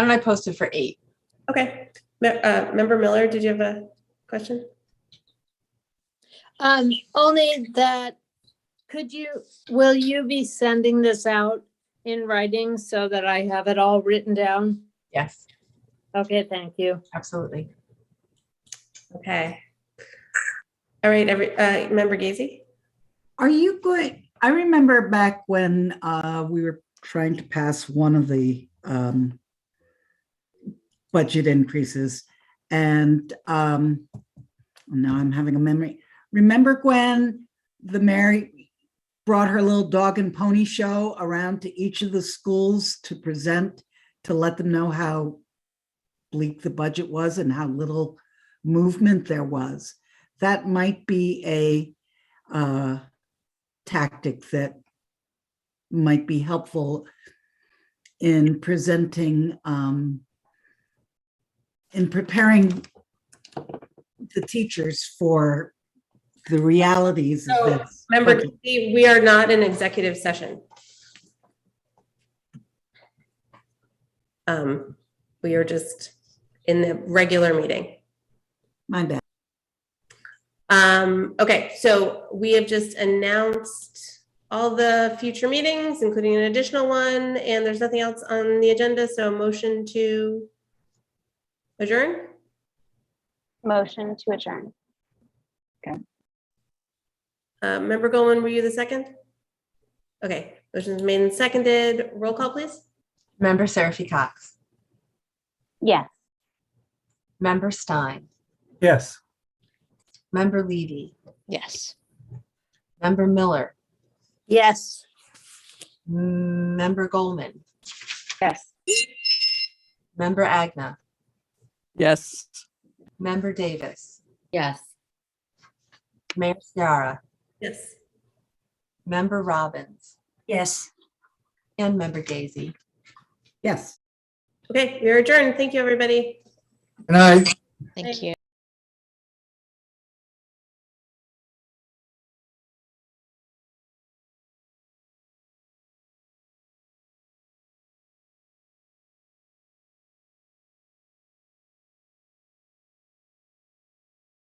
don't I post it for 8? Okay. Member Miller, did you have a question? Only that, will you be sending this out in writing so that I have it all written down? Yes, Okay, thank you. absolutely. Okay. All right, Member Gazy? Are you going, I remember back when we were trying to pass one of the budget increases, and now I'm having a memory. Remember when the mayor brought her little dog and pony show around to each of the schools to present, to let them know how bleak the budget was and how little movement there was? That might be a tactic that might be helpful in presenting, in preparing the teachers for the realities of So, this. Member budget. Gazy, we are not in executive session. We are just in the regular meeting. My bad. Okay, so we have just announced all the future meetings, including an additional one, and there's nothing else on the agenda, so motion to adjourn? Motion to adjourn. Member Goldman, were you the second? Okay, motion is made and seconded. Roll call, please. Member Seraphy Cox. Yes. Member Stein. Yes. Member Levy. Yes. Member Miller. Yes. Member Goldman. Yes. Member Agna. Yes. Member Davis. Yes. Mayor Ciara. Yes. Member Robbins. Yes. And Member Gazy. Yes. Okay, we're adjourned. Thank you, everybody. Good night. Thank you.